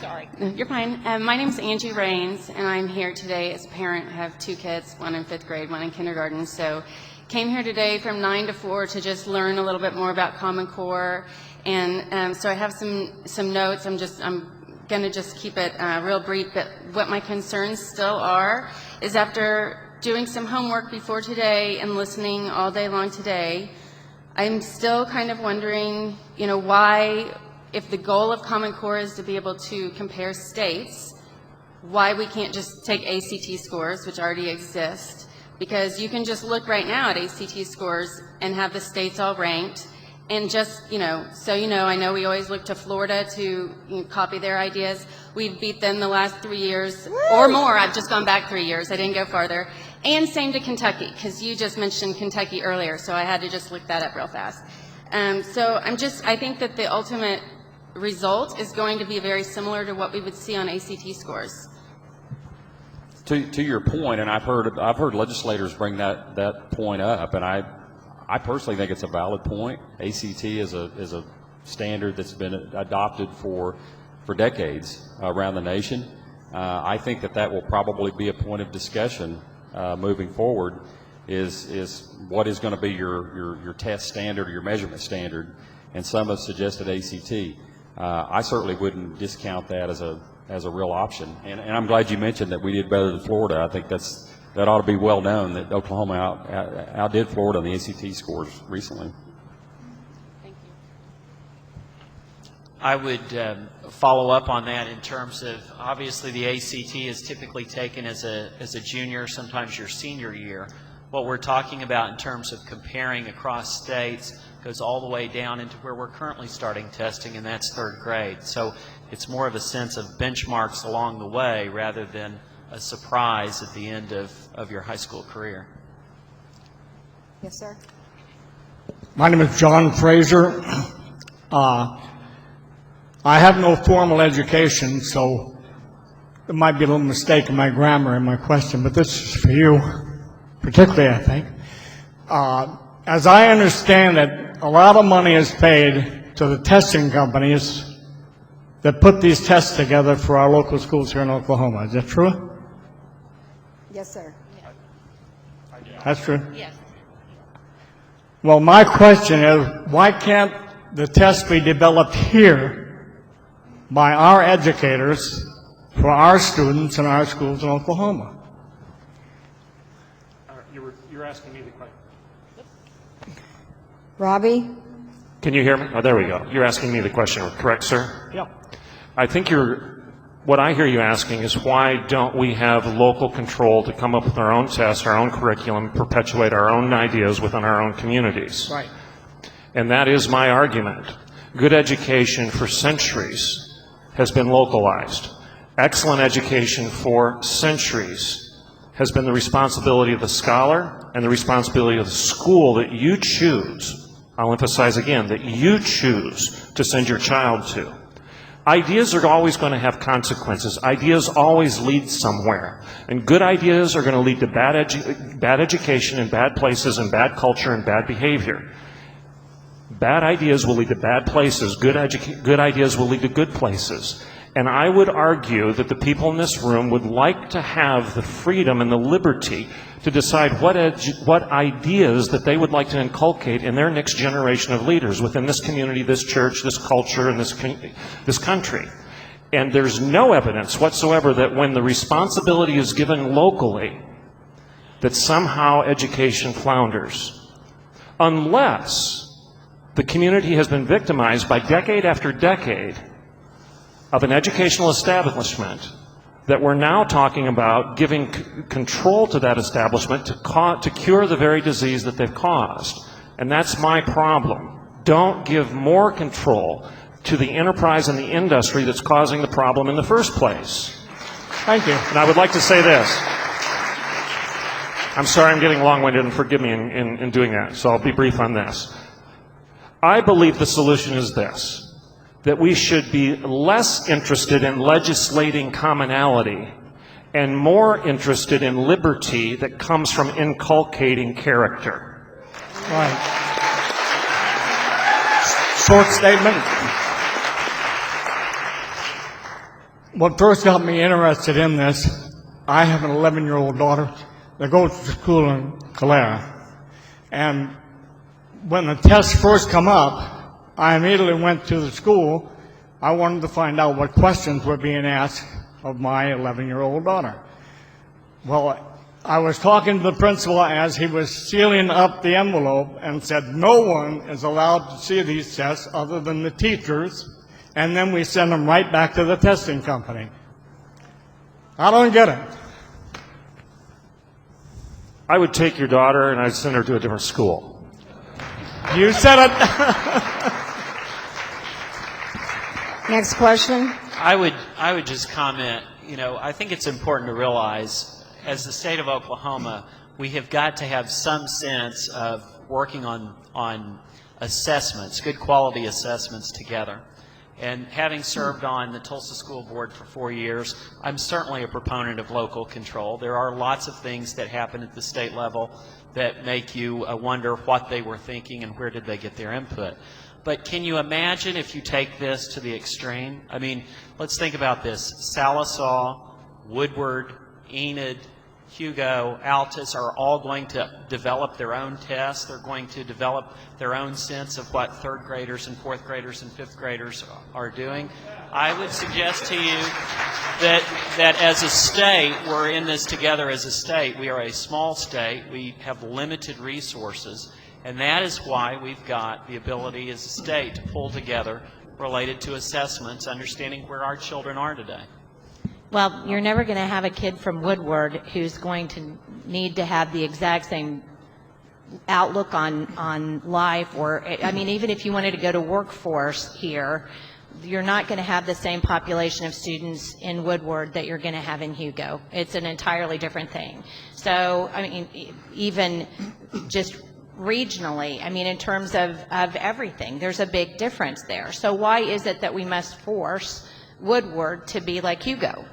Sorry. You're fine. My name is Angie Rains, and I'm here today as a parent. I have two kids, one in 5th grade, one in kindergarten. So came here today from 9 to 4 to just learn a little bit more about Common Core. And so I have some notes. I'm going to just keep it real brief. But what my concerns still are is after doing some homework before today and listening all day long today, I'm still kind of wondering, why, if the goal of Common Core is to be able to compare states, why we can't just take ACT scores, which already exist. Because you can just look right now at ACT scores and have the states all ranked, and just, I know we always look to Florida to copy their ideas. We've beat them the last 3 years or more. I've just gone back 3 years. I didn't go farther. And same to Kentucky, because you just mentioned Kentucky earlier, so I had to just look that up real fast. So I think that the ultimate result is going to be very similar to what we would see on ACT scores. To your point, and I've heard legislators bring that point up, and I personally think it's a valid point. ACT is a standard that's been adopted for decades around the nation. I think that will probably be a point of discussion moving forward. Is what is going to be your test standard or your measurement standard, and some have suggested ACT. I certainly wouldn't discount that as a real option, and I'm glad you mentioned that we did better than Florida. I think that ought to be well known that Oklahoma outdid Florida on the ACT scores recently. Thank you. I would follow up on that in terms of, obviously the ACT is typically taken as a junior, sometimes your senior year. What we're talking about in terms of comparing across states goes all the way down into where we're currently starting testing, and that's 3rd grade. So it's more of a sense of benchmarks along the way rather than a surprise at the end of your high school career. Yes, sir. My name is John Fraser. I have no formal education, so there might be a little mistake in my grammar in my question, but this is for you, particularly, I think. As I understand it, a lot of money is paid to the testing companies that put these tests together for our local schools here in Oklahoma. Is that true? Yes, sir. That's true? Yes. Well, my question is, why can't the test be developed here by our educators for our students in our schools in Oklahoma? You're asking me the question. Robbie? Can you hear me? Oh, there we go. You're asking me the question, correct, sir? Yep. I think what I hear you asking is why don't we have local control to come up with our own tests, our own curriculum, perpetuate our own ideas within our own communities? Right. And that is my argument. Good education for centuries has been localized. Excellent education for centuries has been the responsibility of the scholar and the responsibility of the school that you choose. I'll emphasize again that you choose to send your child to. Ideas are always going to have consequences. Ideas always lead somewhere. And good ideas are going to lead to bad education and bad places and bad culture and bad behavior. Bad ideas will lead to bad places. Good ideas will lead to good places. And I would argue that the people in this room would like to have the freedom and the liberty to decide what ideas that they would like to inculcate in their next generation of leaders within this community, this church, this culture, and this country. And there's no evidence whatsoever that when the responsibility is given locally, that somehow education flounders. Unless the community has been victimized by decade after decade of an educational establishment that we're now talking about giving control to that establishment to cure the very disease that they've caused. And that's my problem. Don't give more control to the enterprise and the industry that's causing the problem in the first place. Thank you. And I would like to say this. I'm sorry I'm getting long-winded, and forgive me in doing that, so I'll be brief on this. I believe the solution is this, that we should be less interested in legislating commonality and more interested in liberty that comes from inculcating character. Right. Short statement. What first got me interested in this, I have an 11-year-old daughter that goes to school in Calera. And when the tests first come up, I immediately went to the school. I wanted to find out what questions were being asked of my 11-year-old daughter. Well, I was talking to the principal as he was sealing up the envelope and said, no one is allowed to see these tests other than the teachers, and then we send them right back to the testing company. I don't get it. I would take your daughter and I'd send her to a different school. You said it. Next question. I would just comment, I think it's important to realize, as the state of Oklahoma, we have got to have some sense of working on assessments, good quality assessments together. And having served on the Tulsa School Board for 4 years, I'm certainly a proponent of local control. There are lots of things that happen at the state level that make you wonder what they were thinking and where did they get their input. But can you imagine if you take this to the extreme? I mean, let's think about this. Salisaw, Woodward, Enid, Hugo, Altus are all going to develop their own tests. They're going to develop their own sense of what third graders and fourth graders and fifth graders are doing. I would suggest to you that as a state, we're in this together as a state. We are a small state. We have limited resources. And that is why we've got the ability as a state to pull together related to assessments, understanding where our children are today. Well, you're never going to have a kid from Woodward who's going to need to have the exact same outlook on life, or, I mean, even if you wanted to go to workforce here, you're not going to have the same population of students in Woodward that you're going to have in Hugo. It's an entirely different thing. So, I mean, even just regionally, I mean, in terms of everything, there's a big difference there. So why is it that we must force Woodward to be like Hugo?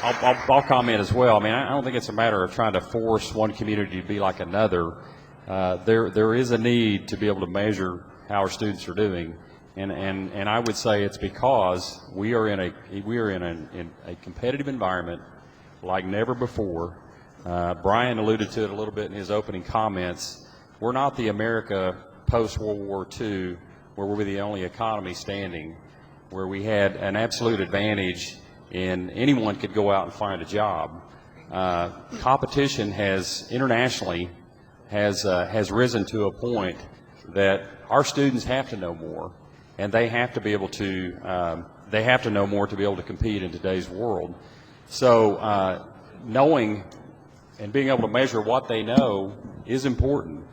I'll comment as well. I mean, I don't think it's a matter of trying to force one community to be like another. There is a need to be able to measure how our students are doing, and I would say it's because we are in a competitive environment like never before, Brian alluded to it a little bit in his opening comments. We're not the America post-World War II where we were the only economy standing, where we had an absolute advantage and anyone could go out and find a job. Competition internationally has risen to a point that our students have to know more, and they have to be able to know more to be able to compete in today's world. So knowing and being able to measure what they know is important,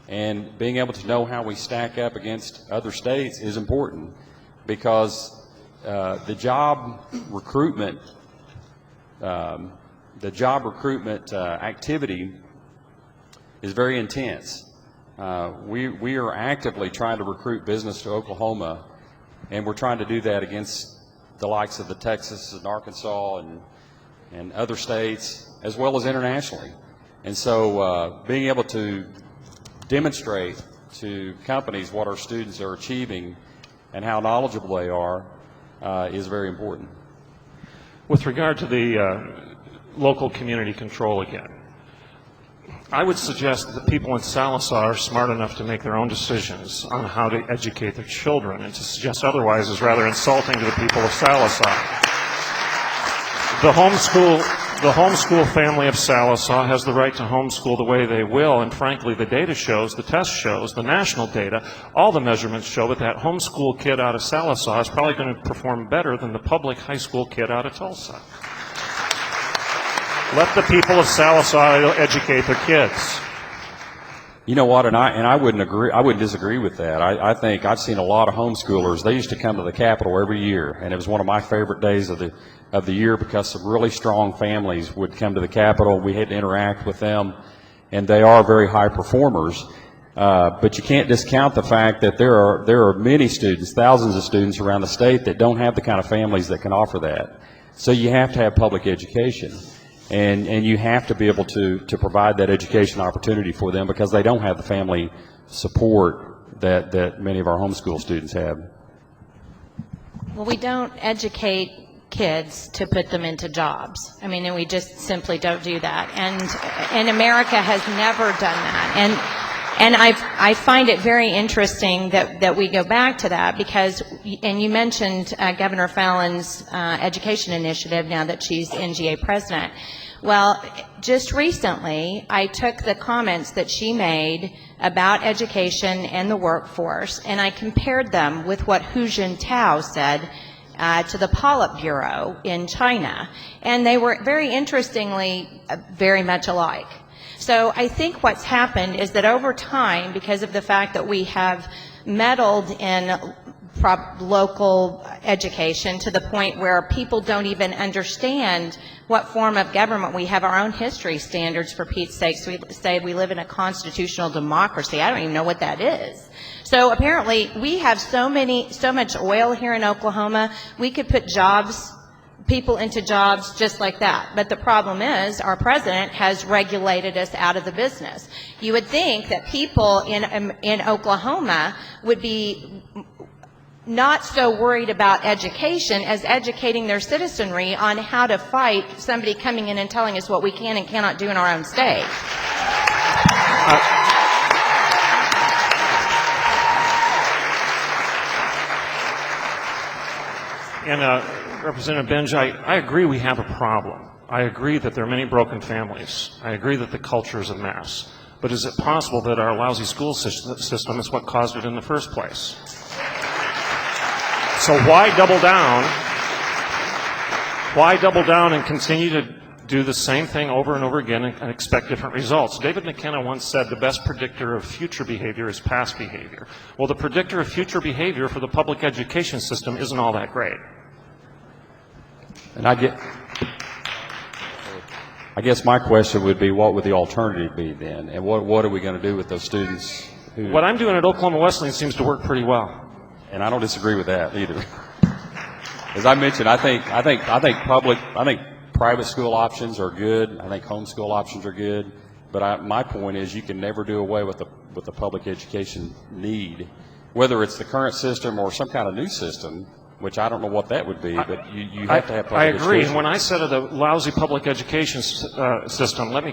and being able to know how we stack up against other states is important, because the job recruitment activity is very intense. We are actively trying to recruit business to Oklahoma, and we're trying to do that against the likes of the Texas and Arkansas and other states, as well as internationally. And so being able to demonstrate to companies what our students are achieving and how knowledgeable they are is very important. With regard to the local community control again, I would suggest that the people in Sallisaw are smart enough to make their own decisions on how to educate their children, and to suggest otherwise is rather insulting to the people of Sallisaw. The homeschool family of Sallisaw has the right to homeschool the way they will, and frankly, the data shows, the test shows, the national data, all the measurements show that that homeschool kid out of Sallisaw is probably going to perform better than the public high school kid out of Tulsa. Let the people of Sallisaw educate their kids. You know what, and I wouldn't disagree with that. I think I've seen a lot of homeschoolers. They used to come to the Capitol every year, and it was one of my favorite days of the year, because some really strong families would come to the Capitol. We had to interact with them, and they are very high performers. But you can't discount the fact that there are many students, thousands of students around the state that don't have the kind of families that can offer that. So you have to have public education. And you have to be able to provide that education opportunity for them, because they don't have the family support that many of our homeschool students have. Well, we don't educate kids to put them into jobs. I mean, and we just simply don't do that. And America has never done that. And I find it very interesting that we go back to that, because, and you mentioned Governor Fallon's education initiative now that she's NGA president. Well, just recently, I took the comments that she made about education and the workforce, and I compared them with what Hu Jintao said to the Politburo in China. And they were, very interestingly, very much alike. So I think what's happened is that over time, because of the fact that we have meddled in local education to the point where people don't even understand what form of government we have, our own history standards, for Pete's sakes. We say we live in a constitutional democracy. I don't even know what that is. So apparently we have so much oil here in Oklahoma, we could put people into jobs just like that. But the problem is our president has regulated us out of the business. You would think that people in Oklahoma would be not so worried about education as educating their citizenry on how to fight somebody coming in and telling us what we can and cannot do in our own state. Representative Benge, I agree we have a problem. I agree that there are many broken families. I agree that the culture is a mess. But is it possible that our lousy school system is what caused it in the first place? So why double down? Why double down and continue to do the same thing over and over again and expect different results? David McKenna once said the best predictor of future behavior is past behavior. Well, the predictor of future behavior for the public education system isn't all that great. And I guess my question would be, what would the alternative be then? And what are we going to do with those students who... What I'm doing at Oklahoma Wesleyan seems to work pretty well. And I don't disagree with that either. As I mentioned, I think private school options are good. I think homeschool options are good. But my point is, you can never do away with the public education need, whether it's the current system or some kind of new system. which I don't know what that would be, but you have to have public I agree. education. And when I said of the lousy public education system, let me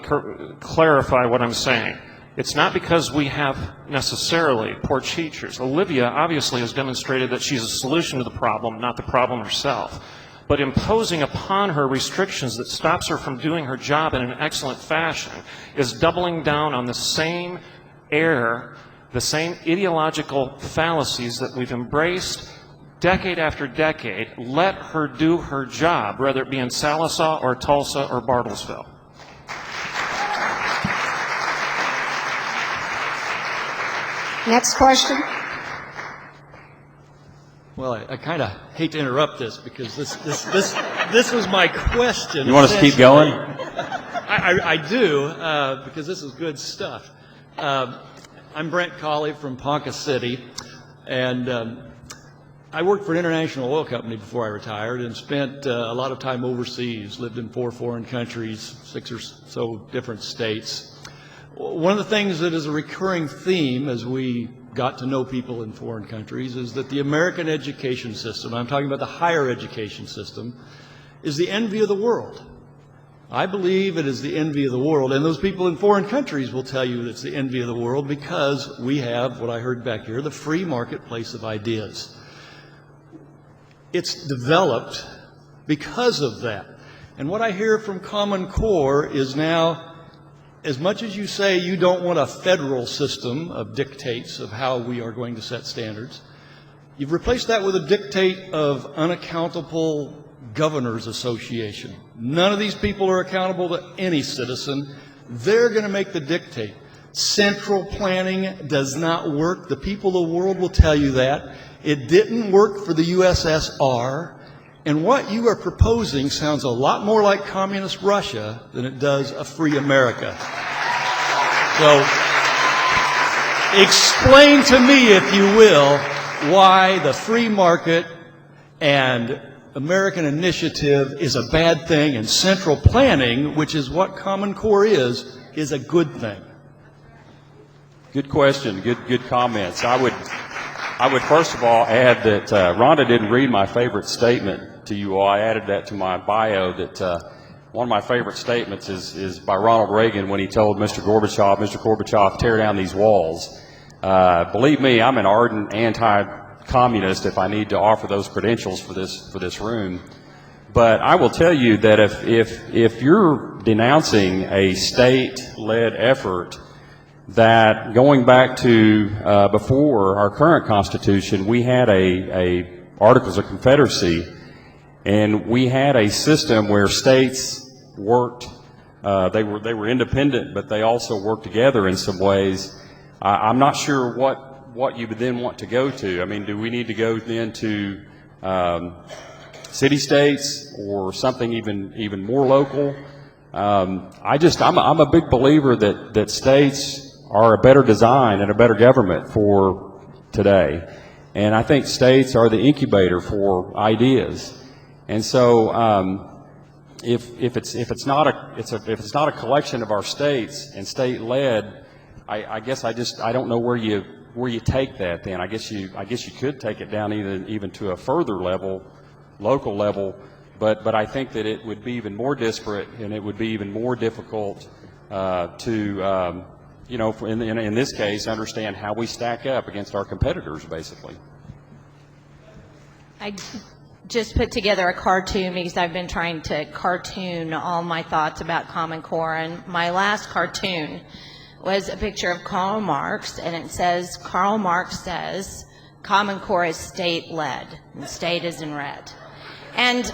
clarify what I'm saying. It's not because we have necessarily poor teachers. Olivia obviously has demonstrated that she's a solution to the problem, not the problem herself. But imposing upon her restrictions that stops her from doing her job in an excellent fashion is doubling down on the same error, the same ideological fallacies that we've embraced decade after decade. Let her do her job, whether it be in Sallisaw or Tulsa or Bartlesville. Next question. Well, I kind of hate to interrupt this because this was my question. You want us to keep going? I do, because this is good stuff. I'm Brent Colley from Ponca City, and I worked for an international oil company before I retired and spent a lot of time overseas, lived in 4 foreign countries, 6 or so different states. One of the things that is a recurring theme as we got to know people in foreign countries is that the American education system, I'm talking about the higher education system, is the envy of the world. I believe it is the envy of the world, and those people in foreign countries will tell you it's the envy of the world because we have, what I heard back here, the free marketplace of ideas. It's developed because of that. And what I hear from Common Core is now, as much as you say you don't want a federal system of dictates of how we are going to set standards, you've replaced that with a dictate of unaccountable governors association. None of these people are accountable to any citizen. They're going to make the dictate. Central planning does not work. The people of the world will tell you that. It didn't work for the USSR. And what you are proposing sounds a lot more like communist Russia than it does a free America. So explain to me, if you will, why the free market and American initiative is a bad thing and central planning, which is what Common Core is a good thing. Good question. Good comments. I would first of all add that Rhonda didn't read my favorite statement to you all. I added that to my bio, that one of my favorite statements is by Ronald Reagan when he told Mr. Gorbachev, tear down these walls. Believe me, I'm an ardent anti-communist if I need to offer those credentials for this room. But I will tell you that if you're denouncing a state-led effort that, going back to before our current Constitution, we had a Articles of Confederacy, and we had a system where states worked, they were independent, but they also worked together in some ways. I'm not sure what you would then want to go to. I mean, do we need to go then to city-states or something even more local? I'm a big believer that states are a better design and a better government for today. And I think states are the incubator for ideas. And so, if it's not a collection of our states and state-led, I guess I don't know where you take that. Then I guess you could take it down even to a further level, local level. But I think that it would be even more disparate and it would be even more difficult to in this case understand how we stack up against our competitors, basically. I just put together a cartoon because I've been trying to cartoon all my thoughts about Common Core, and my last cartoon was a picture of Karl Marx, and it says, Karl Marx says, Common Core is state-led, and state is in red. And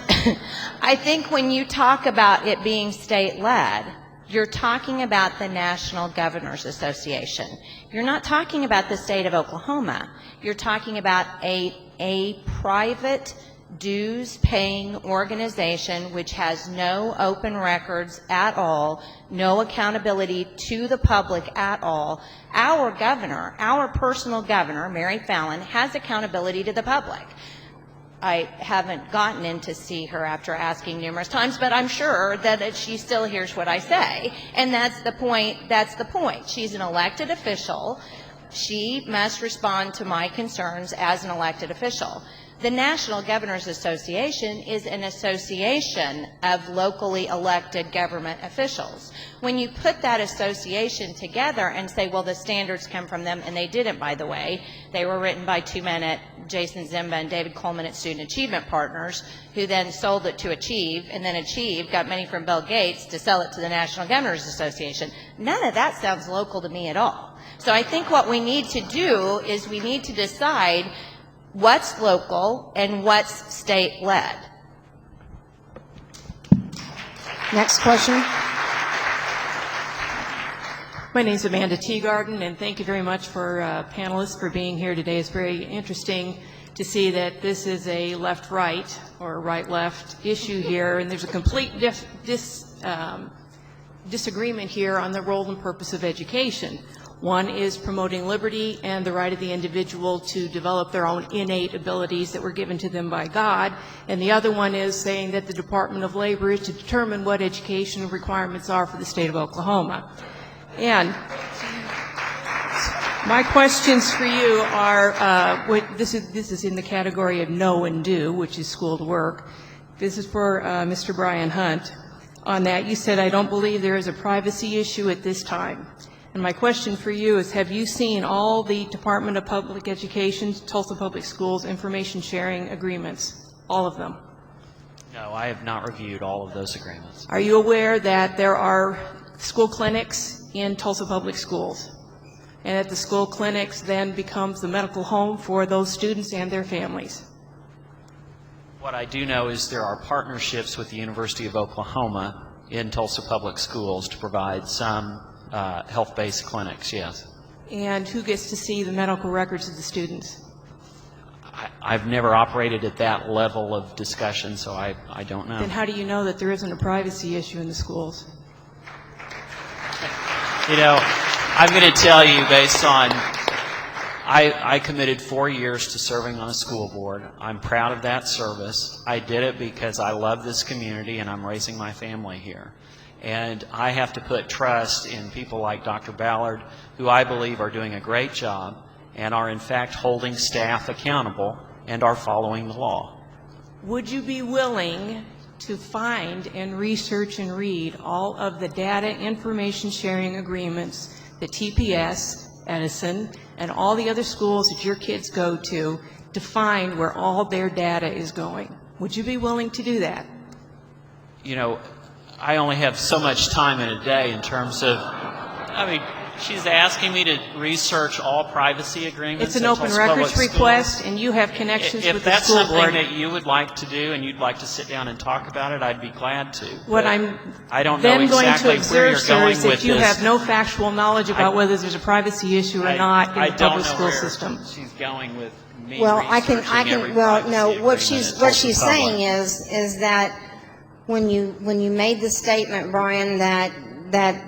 I think when you talk about it being state-led, you're talking about the National Governors Association. You're not talking about the state of Oklahoma. You're talking about a private dues-paying organization which has no open records at all, no accountability to the public at all. Our governor, our personal governor, Mary Fallin, has accountability to the public. I haven't gotten in to see her after asking numerous times, but I'm sure that she still hears what I say. And that's the point. That's the point. She's an elected official. She must respond to my concerns as an elected official. The National Governors Association is an association of locally elected government officials. When you put that association together and say, well, the standards come from them, and they didn't, by the way. They were written by two men at Jason Zimba and David Coleman at Student Achievement Partners, who then sold it to Achieve, and then Achieve got money from Bill Gates to sell it to the National Governors Association. None of that sounds local to me at all. So I think what we need to do is we need to decide what's local and what's state-led. Next question. My name is Amanda Teagarden, and thank you very much for panelists for being here today. It's very interesting to see that this is a left-right or right-left issue here, and there's a complete disagreement here on the role and purpose of education. One is promoting liberty and the right of the individual to develop their own innate abilities that were given to them by God, and the other one is saying that the Department of Labor is to determine what education requirements are for the state of Oklahoma. And my questions for you are, this is in the category of know and do, which is school to work. This is for Mr. Brian Hunt. On that, you said, I don't believe there is a privacy issue at this time. And my question for you is, have you seen all the Department of Public Education, Tulsa Public Schools information sharing agreements? All of them? No, I have not reviewed all of those agreements. Are you aware that there are school clinics in Tulsa Public Schools, and that the school clinics then becomes the medical home for those students and their families? What I do know is there are partnerships with the University of Oklahoma in Tulsa Public Schools to provide some health-based clinics, yes. And who gets to see the medical records of the students? I've never operated at that level of discussion, so I don't know. Then how do you know that there isn't a privacy issue in the schools? You know, I'm going to tell you based on, I committed 4 years to serving on a school board. I'm proud of that service. I did it because I love this community and I'm raising my family here. And I have to put trust in people like Dr. Ballard, who I believe are doing a great job and are in fact holding staff accountable and are following the law. Would you be willing to find and research and read all of the data information sharing agreements that TPS, Edison, and all the other schools that your kids go to find where all their data is going? Would you be willing to do that? You know, I only have so much time in a day in terms of, I mean, she's asking me to research all privacy agreements. It's an open records request, and you have connections with the school board. If that's something that you would like to do and you'd like to sit down and talk about it, I'd be glad to. What I'm I don't know then exactly going to observe, sir, is that you this. have no factual knowledge about whether there's a privacy issue or not in the public school system. She's going with me. Well, researching every privacy what agreement she's at Tulsa saying is that when you made the statement, Brian, that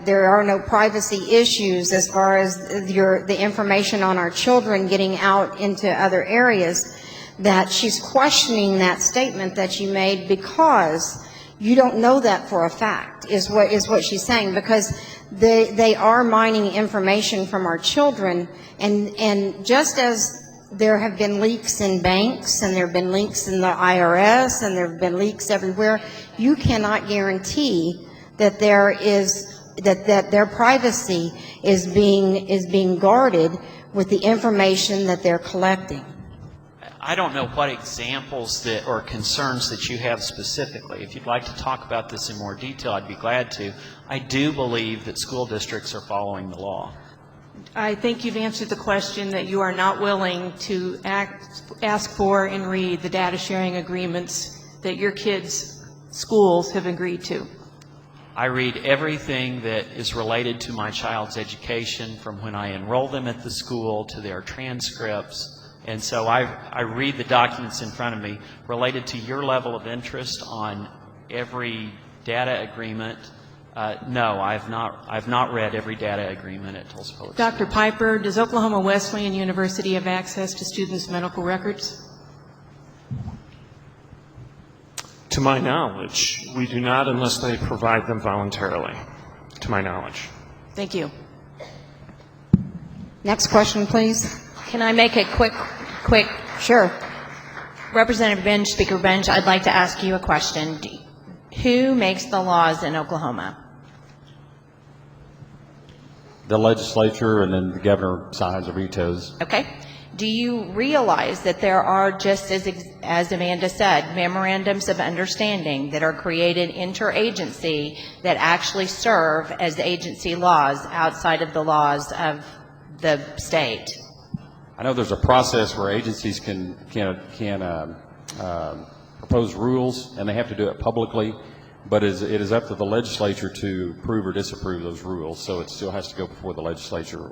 there are no privacy issues as far as the information on our children getting out into other areas, that she's questioning that statement that you made because you don't know that for a fact, is what she's saying, because they are mining information from our children, and just as there have been leaks in banks, and there have been leaks in the IRS, and there have been leaks everywhere, you cannot guarantee that that their privacy is being guarded with the information that they're collecting. I don't know what examples or concerns that you have specifically. If you'd like to talk about this in more detail, I'd be glad to. I do believe that school districts are following the law. I think you've answered the question that you are not willing to ask for and read the data sharing agreements that your kids' schools have agreed to. I read everything that is related to my child's education, from when I enroll them at the school to their transcripts. And so I read the documents in front of me related to your level of interest on every data agreement. No, I've not read every data agreement at Tulsa Public Schools. Dr. Piper, does Oklahoma Wesleyan University have access to students' medical records? To my knowledge, we do not unless they provide them voluntarily, to my knowledge. Thank you. Next question, please. Can I make a quick? Sure. Representative Benge, Speaker Benge, I'd like to ask you a question. Who makes the laws in Oklahoma? The legislature, and then the governor signs or vetoes. Okay. Do you realize that there are, just as Amanda said, memorandums of understanding that are created interagency that actually serve as agency laws outside of the laws of the state? I know there's a process where agencies can propose rules, and they have to do it publicly, but it is up to the legislature to approve or disapprove those rules, so it still has to go before the legislature.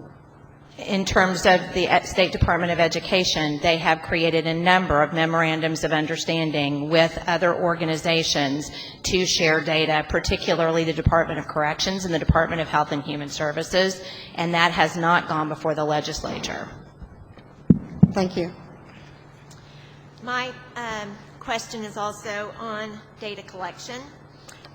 In terms of the State Department of Education, they have created a number of memorandums of understanding with other organizations to share data, particularly the Department of Corrections and the Department of Health and Human Services, and that has not gone before the legislature. Thank you. My question is also on data collection,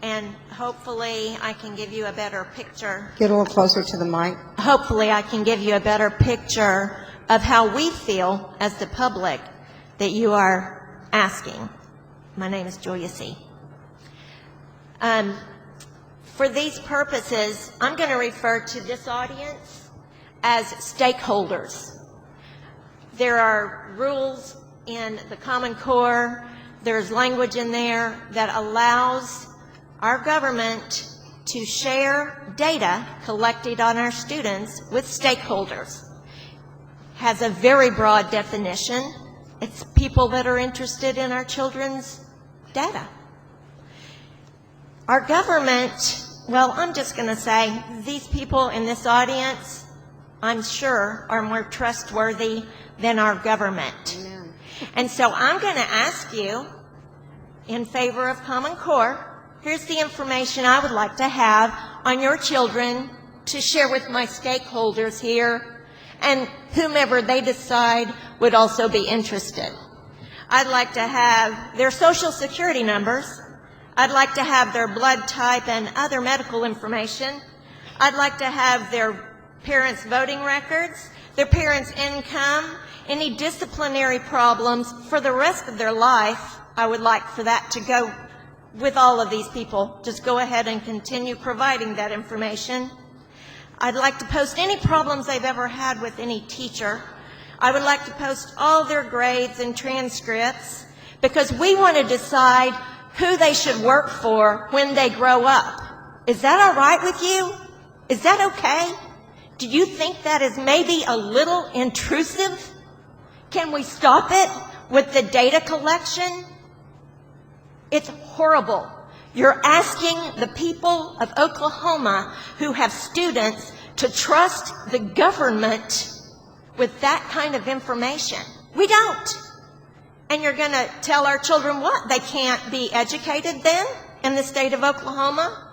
and hopefully I can give you a better picture. Get a little closer to the mic. Hopefully I can give you a better picture of how we feel as the public that you are asking. My name is Julia C. For these purposes, I'm going to refer to this audience as stakeholders. There are rules in the Common Core. There's language in there that allows our government to share data collected on our students with stakeholders. Has a very broad definition. It's people that are interested in our children's data. Our government, well, I'm just going to say these people in this audience, I'm sure, are more trustworthy than our government. Amen. And so I'm going to ask you, in favor of Common Core, here's the information I would like to have on your children to share with my stakeholders here and whomever they decide would also be interested. I'd like to have their social security numbers. I'd like to have their blood type and other medical information. I'd like to have their parents' voting records, their parents' income, any disciplinary problems for the rest of their life. I would like for that to go with all of these people. Just go ahead and continue providing that information. I'd like to post any problems they've ever had with any teacher. I would like to post all their grades and transcripts because we want to decide who they should work for when they grow up. Is that all right with you? Is that okay? Do you think that is maybe a little intrusive? Can we stop it with the data collection? It's horrible. You're asking the people of Oklahoma who have students to trust the government with that kind of information. We don't. And you're going to tell our children what? They can't be educated then in the state of Oklahoma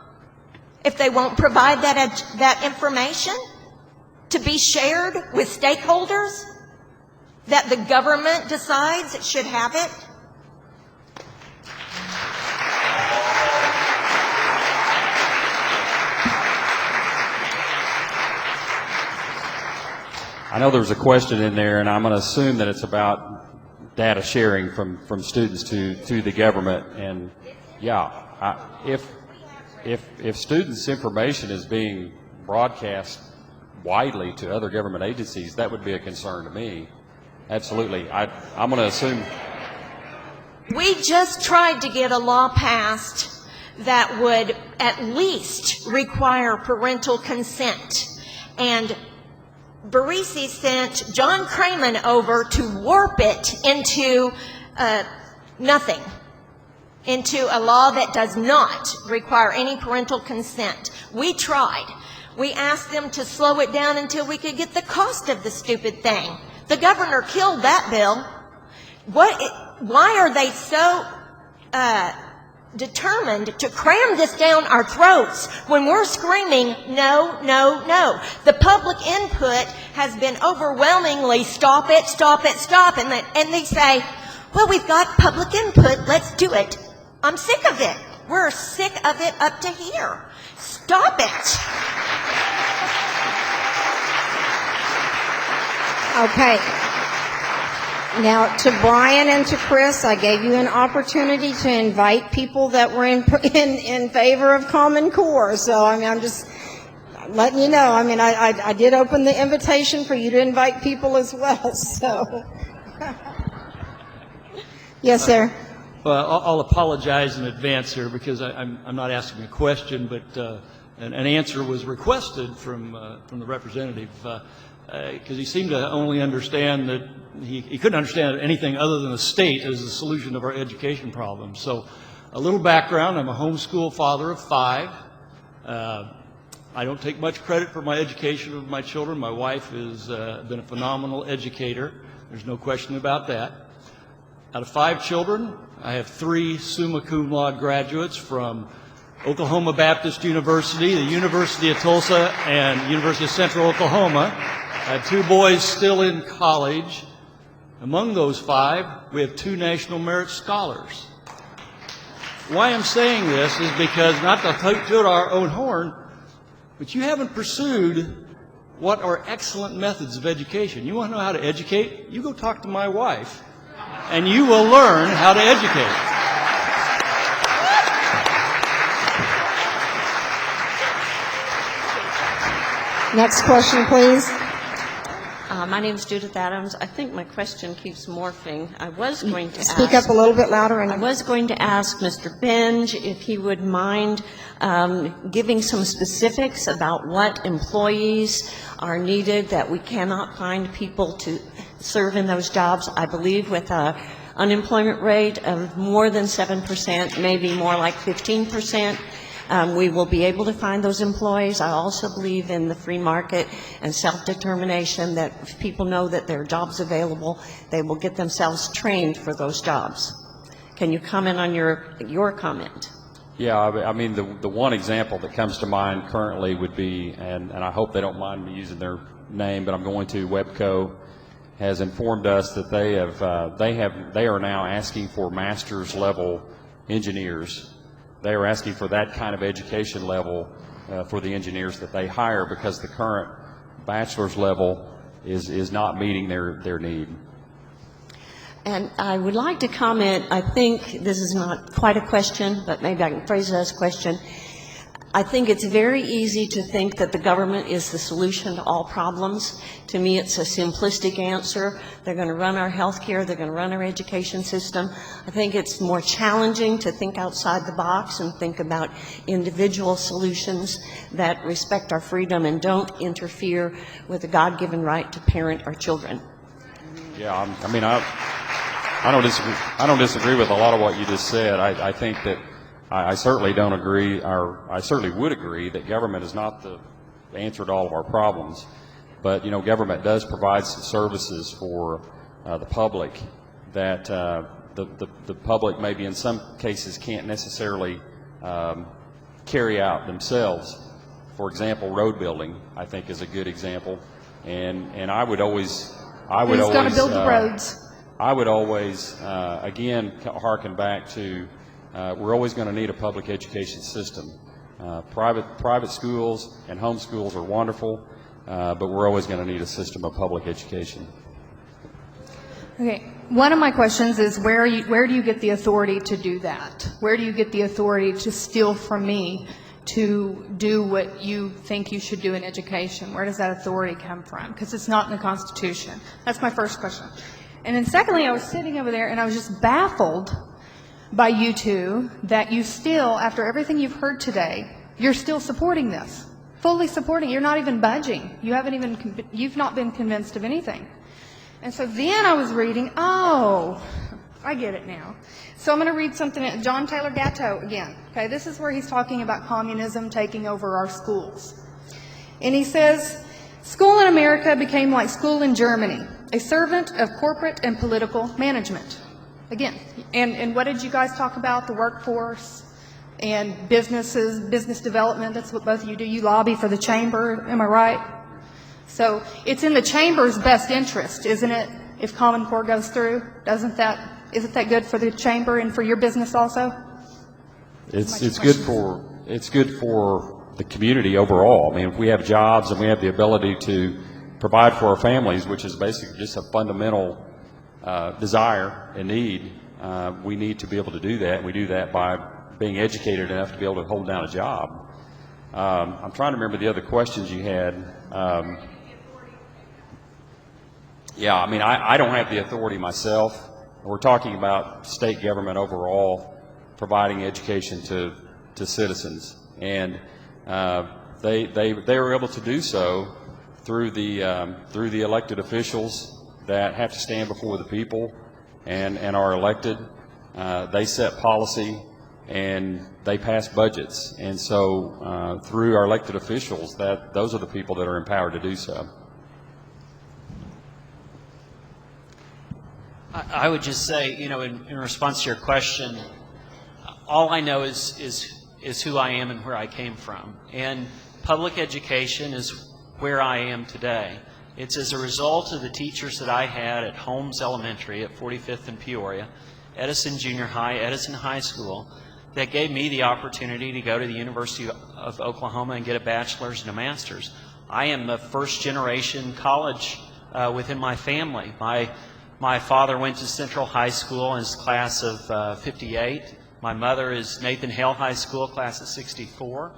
if they won't provide that information to be shared with stakeholders that the government decides it should have it? I know there's a question in there, and I'm going to assume that it's about data sharing from students to the government. And yeah, if students' information is being broadcast widely to other government agencies, that would be a concern to me. Absolutely. I'm going to assume. We just tried to get a law passed that would at least require parental consent. And Barisi sent John Craman over to warp it into nothing, into a law that does not require any parental consent. We tried. We asked them to slow it down until we could get the cost of the stupid thing. The governor killed that bill. Why are they so determined to cram this down our throats when we're screaming, no, no, no? The public input has been overwhelmingly stop it, stop it, stop. And they say, well, we've got public input, let's do it. I'm sick of it. We're sick of it up to here. Stop it. Okay. Now, to Brian and to Chris, I gave you an opportunity to invite people that were in favor of Common Core. So, I mean, I'm just letting you know. I mean, I did open the invitation for you to invite people as well. So, yes, sir. Well, I'll apologize in advance here because I'm not asking a question, but an answer was requested from the representative because he seemed to only understand that he couldn't understand anything other than the state as the solution of our education problems. So a little background, I'm a homeschool father of 5. I don't take much credit for my education of my children. My wife has been a phenomenal educator. There's no question about that. Out of 5 children, I have 3 summa cum laude graduates from Oklahoma Baptist University, the University of Tulsa, and University of Central Oklahoma. I have 2 boys still in college. Among those 5, we have 2 National Merit Scholars. Why I'm saying this is because, not to toot our own horn, but you haven't pursued what are excellent methods of education. You want to know how to educate? You go talk to my wife, and you will learn how to educate. Next question, please. My name is Judith Adams. I think my question keeps morphing. I was going to Speak up a little bit louder. I was going to ask Mr. Benge if he would mind giving some specifics about what employees are needed that we cannot find people to serve in those jobs. I believe with an unemployment rate of more than 7%, maybe more like 15%. We will be able to find those employees. I also believe in the free market and self-determination, that if people know that there are jobs available, they will get themselves trained for those jobs. Can you comment on your comment? Yeah, I mean, the one example that comes to mind currently would be, and I hope they don't mind me using their name, but I'm going to, Webco has informed us that they are now asking for master's level engineers. They are asking for that kind of education level for the engineers that they hire, because the current bachelor's level is not meeting their need. And I would like to comment, I think this is not quite a question, but maybe I can phrase it as a question. I think it's very easy to think that the government is the solution to all problems. To me, it's a simplistic answer. They're going to run our health care, they're going to run our education system. I think it's more challenging to think outside the box and think about individual solutions that respect our freedom and don't interfere with the God-given right to parent our children. Yeah, I mean, I don't disagree with a lot of what you just said. I think that I certainly don't agree, or I certainly would agree that government is not the answer to all of our problems. But, you know, government does provide some services for the public that the public maybe in some cases can't necessarily carry out themselves. For example, road building, I think, is a good example. And I would always Who's going to build the roads? I would always, again, harken back to we're always going to need a public education system. Private schools and home schools are wonderful, but we're always going to need a system of public education. Okay, one of my questions is where do you get the authority to do that? Where do you get the authority to steal from me to do what you think you should do in education? Where does that authority come from? Because it's not in the Constitution. That's my first question. And then secondly, I was sitting over there and I was just baffled by you two that you still, after everything you've heard today, you're still supporting this, fully supporting. You're not even budging. You've not been convinced of anything. And so then I was reading, oh, I get it now. So I'm going to read something, John Taylor Gatto again. Okay, this is where he's talking about communism taking over our schools. And he says, school in America became like school in Germany, a servant of corporate and political management. Again, and what did you guys talk about? The workforce and businesses, business development. That's what both of you do. You lobby for the chamber, am I right? So it's in the chamber's best interest, isn't it, if Common Core goes through? Isn't that good for the chamber and for your business also? It's good for the community overall. I mean, if we have jobs and we have the ability to provide for our families, which is basically just a fundamental desire and need, we need to be able to do that. We do that by being educated enough to be able to hold down a job. I'm trying to remember the other questions you had. Yeah, I mean, I don't have the authority myself. We're talking about state government overall providing education to citizens, and they were able to do so through the elected officials that have to stand before the people and are elected. They set policy and they pass budgets, and so through our elected officials, those are the people that are empowered to do so. I would just say, you know, in response to your question, all I know is who I am and where I came from. And public education is where I am today. It's as a result of the teachers that I had at Holmes Elementary at 45th and Peoria, Edison Junior High, Edison High School, that gave me the opportunity to go to the University of Oklahoma and get a bachelor's and a master's. I am the first generation college within my family. My father went to Central High School in his class of 58. My mother is Nathan Hale High School, class of 64.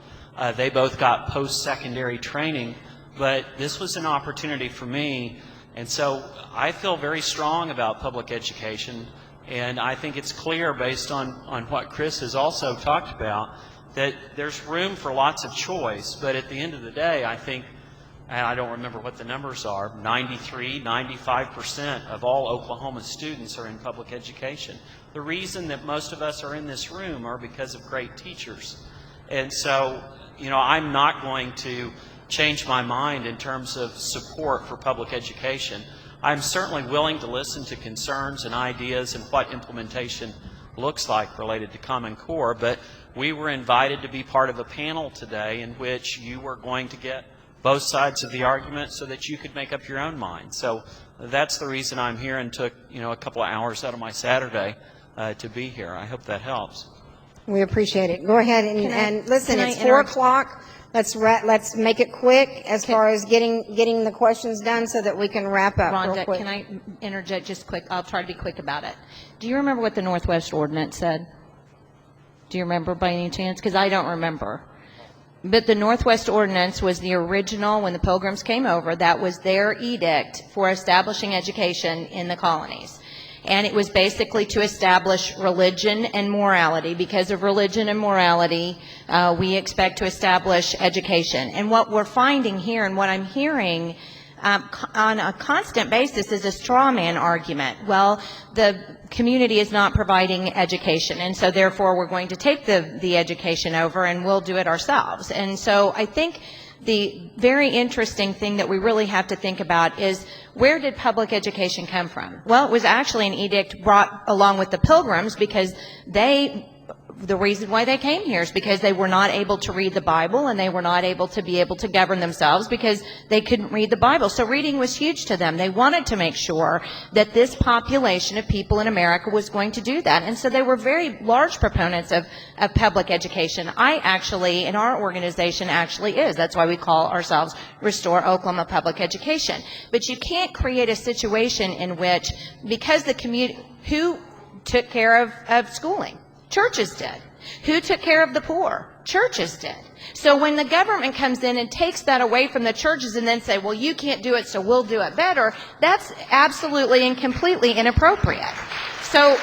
They both got post-secondary training, but this was an opportunity for me, and so I feel very strong about public education, and I think it's clear based on what Chris has also talked about that there's room for lots of choice, but at the end of the day, I think, and I don't remember what the numbers are, 95% of all Oklahoma students are in public education. The reason that most of us are in this room are because of great teachers. And so, you know, I'm not going to change my mind in terms of support for public education. I'm certainly willing to listen to concerns and ideas and what implementation looks like related to Common Core, but we were invited to be part of a panel today in which you were going to get both sides of the argument so that you could make up your own mind. So that's the reason I'm here and took, you know, a couple of hours out of my Saturday to be here. I hope that helps. We appreciate it. Go ahead and listen, can I it's 4 o'clock. Let's make it quick as far as getting the questions done so that we can wrap up real Rhonda, quick. can I interject just quick? I'll try to be quick about it. Do you remember what the Northwest Ordinance said? Do you remember by any chance? Because I don't remember. But the Northwest Ordinance was the original, when the Pilgrims came over, that was their edict for establishing education in the colonies. And it was basically to establish religion and morality. Because of religion and morality, we expect to establish education. And what we're finding here and what I'm hearing on a constant basis is a straw man argument. Well, the community is not providing education, and so therefore we're going to take the education over and we'll do it ourselves. And so I think the very interesting thing that we really have to think about is, where did public education come from? Well, it was actually an edict brought along with the Pilgrims, because the reason why they came here is because they were not able to read the Bible, and they were not able to govern themselves because they couldn't read the Bible. So reading was huge to them. They wanted to make sure that this population of people in America was going to do that. And so they were very large proponents of public education. I actually, in our organization, actually is. That's why we call ourselves Restore Oklahoma Public Education. But you can't create a situation in which, because the community, who took care of schooling? Churches did. Who took care of the poor? Churches did. So when the government comes in and takes that away from the churches and then say, well, you can't do it, so we'll do it better, that's absolutely and completely inappropriate. So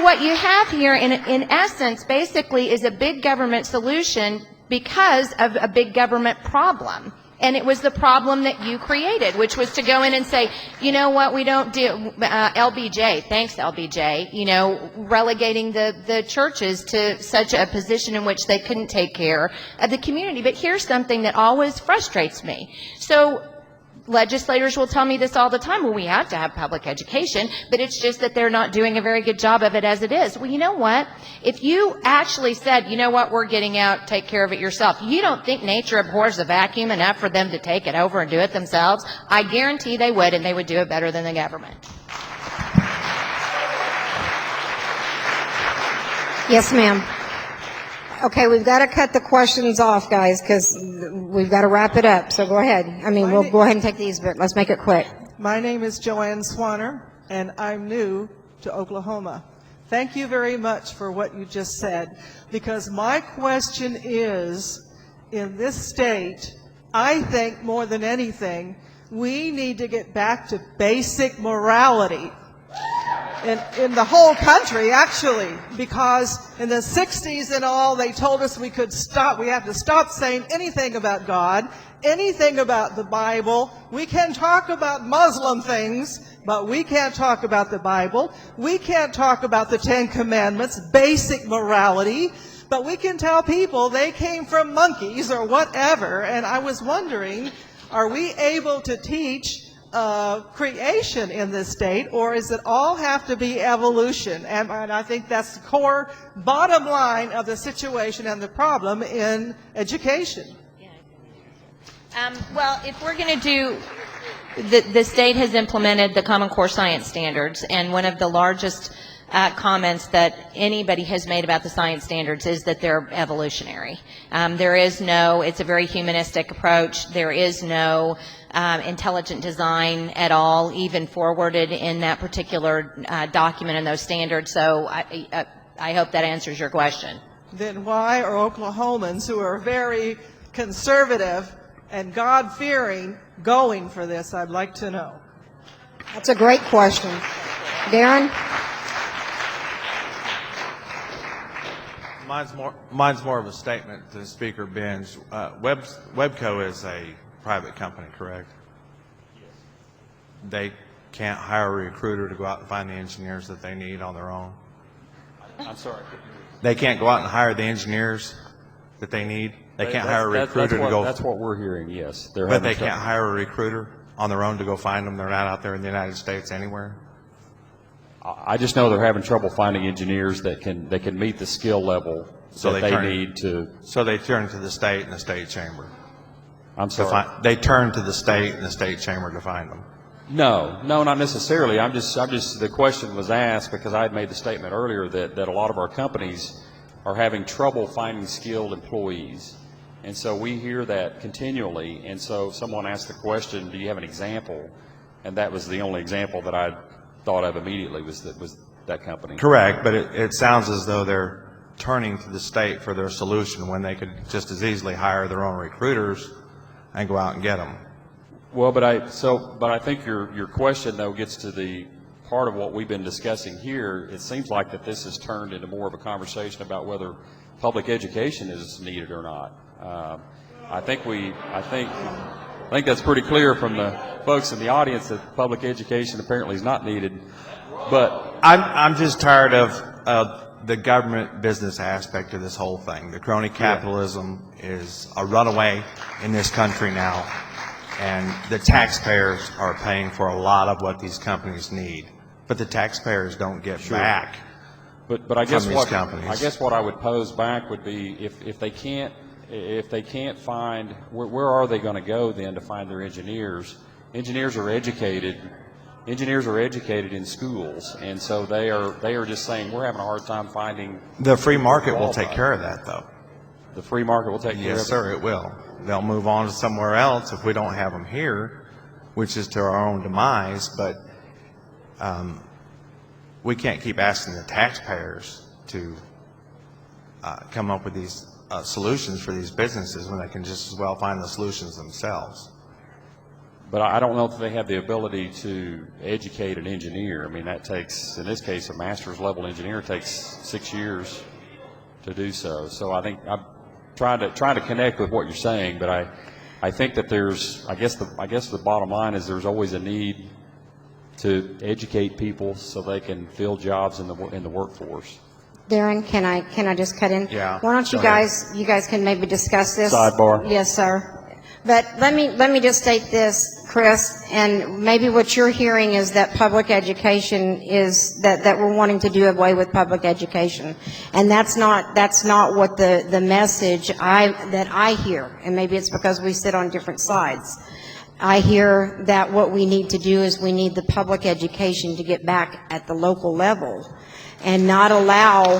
what you have here, in essence, basically is a big government solution because of a big government problem. And it was the problem that you created, which was to go in and say, you know what, we don't do, LBJ, thanks LBJ, you know, relegating the churches to such a position in which they couldn't take care of the community. But here's something that always frustrates me. So legislators will tell me this all the time. Well, we have to have public education, but it's just that they're not doing a very good job of it as it is. Well, you know what? If you actually said, you know what, we're getting out, take care of it yourself, you don't think nature abhors the vacuum enough for them to take it over and do it themselves? I guarantee they would, and they would do it better than the government. Yes, ma'am. Okay, we've got to cut the questions off, guys, because we've got to wrap it up. So go ahead. I mean, we'll go ahead and take these, but let's make it quick. My name is Joanne Swanner, and I'm new to Oklahoma. Thank you very much for what you just said, because my question is, in this state, I think more than anything, we need to get back to basic morality in the whole country, actually, because in the 60s and all, they told us we have to stop saying anything about God, anything about the Bible. We can talk about Muslim things, but we can't talk about the Bible. We can't talk about the Ten Commandments, basic morality, but we can tell people they came from monkeys or whatever. And I was wondering, are we able to teach creation in this state, or is it all have to be evolution? And I think that's the core bottom line of the situation and the problem in education. Well, if we're going to do, the state has implemented the Common Core Science Standards, and one of the largest comments that anybody has made about the science standards is that they're evolutionary. There is no, it's a very humanistic approach. There is no intelligent design at all, even forwarded in that particular document and those standards. So I hope that answers your question. Then why are Oklahomans who are very conservative and God-fearing going for this? I'd like to know. That's a great question. Darren? Mine's more of a statement to Speaker Benge. Webco is a private company, correct? Yes. They can't hire a recruiter to go out and find the engineers that they need on their own? I'm sorry. They can't go out and hire the engineers that they need? They can't hire a recruiter to go... That's what we're hearing, yes. But they can't hire a recruiter on their own to go find them? They're not out there in the United States anywhere? I just know they're having trouble finding engineers that can meet the skill level that they need to... So they turn to the state and the state chamber? I'm sorry? They turn to the state and the state chamber to find them? No, not necessarily. I'm just the question was asked because I had made the statement earlier that a lot of our companies are having trouble finding skilled employees. And so we hear that continually. And so someone asked the question, do you have an example? And that was the only example that I thought of immediately was that company. Correct, but it sounds as though they're turning to the state for their solution when they could just as easily hire their own recruiters and go out and get them. Well, but I think your question though gets to the part of what we've been discussing here. It seems like that this has turned into more of a conversation about whether public education is needed or not. I think that's pretty clear from the folks in the audience that public education apparently is not needed. But I'm just tired of the government business aspect of this whole thing. The crony capitalism is a runaway in this country now, and the taxpayers are paying for a lot of what these companies need. But the taxpayers don't get back. But I guess from these companies. I guess what I would pose back would be if they can't find where are they going to go then to find their engineers? Engineers are educated in schools, and so they are just saying we're having a hard time finding. The free market will take care of that, though. The free market will take care of it? Yes, sir, it will. They'll move on to somewhere else if we don't have them here, which is to our own demise. But we can't keep asking the taxpayers to come up with these solutions for these businesses when they can just as well find the solutions themselves. But I don't know if they have the ability to educate an engineer. I mean, that takes, in this case, a master's level engineer takes 6 years to do so. So I think I'm trying to connect with what you're saying, but I think that there's, I guess the bottom line is there's always a need to educate people so they can fill jobs in the workforce. Darren, can I just cut in? Yeah. Why don't you guys can maybe discuss this? Sidebar. Yes, sir. But let me just state this, Chris, and maybe what you're hearing is that public education is that we're wanting to do away with public education, and that's not what the message that I hear, and maybe it's because we sit on different sides. I hear that what we need to do is we need the public education to get back at the local level and not allow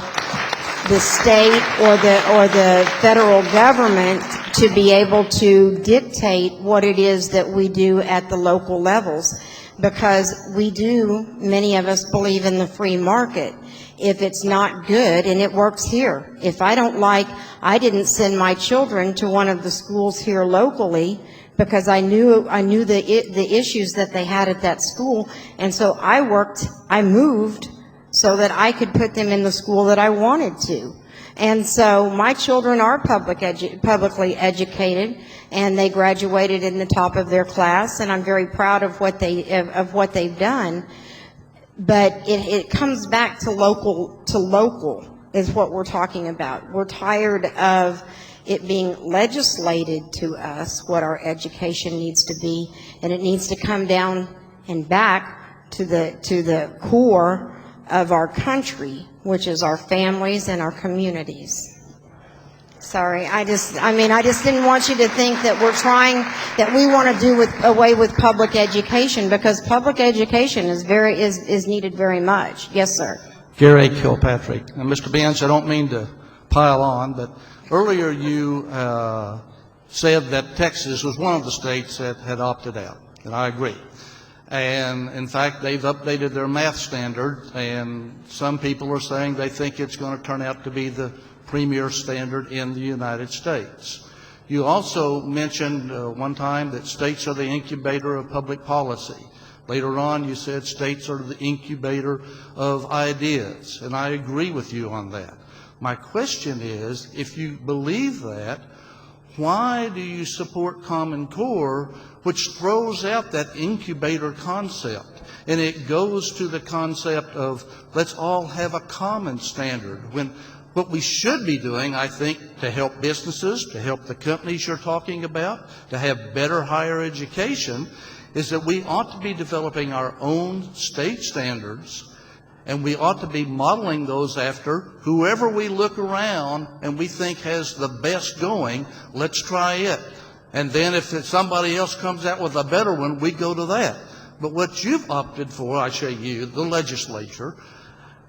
the state or the federal government to be able to dictate what it is that we do at the local levels. because many of us believe in the free market. If it's not good, and it works here. If I didn't send my children to one of the schools here locally because I knew the issues that they had at that school, and so I moved so that I could put them in the school that I wanted to. And so my children are publicly educated, and they graduated in the top of their class, and I'm very proud of what they've done. But it comes back to local is what we're talking about. We're tired of it being legislated to us what our education needs to be, and it needs to come down and back to the core of our country, which is our families and our communities. Sorry, I just didn't want you to think that we want to do away with public education, because public education is needed very much. Yes, sir. Gary Kilpatrick. And Mr. Benge, I don't mean to pile on, but earlier you said that Texas was one of the states that had opted out, and I agree. And in fact, they've updated their math standard, and some people are saying they think it's going to turn out to be the premier standard in the United States. You also mentioned one time that states are the incubator of public policy. Later on, you said states are the incubator of ideas, and I agree with you on that. My question is, if you believe that, why do you support Common Core, which throws out that incubator concept, and it goes to the concept of let's all have a common standard, when what we should be doing, I think, to help businesses, to help the companies you're talking about, to have better higher education, is that we ought to be developing our own state standards, and we ought to be modeling those after whoever we look around and we think has the best going. Let's try it. And then if somebody else comes out with a better one, we go to that. But what you've opted for, I say you, the legislature,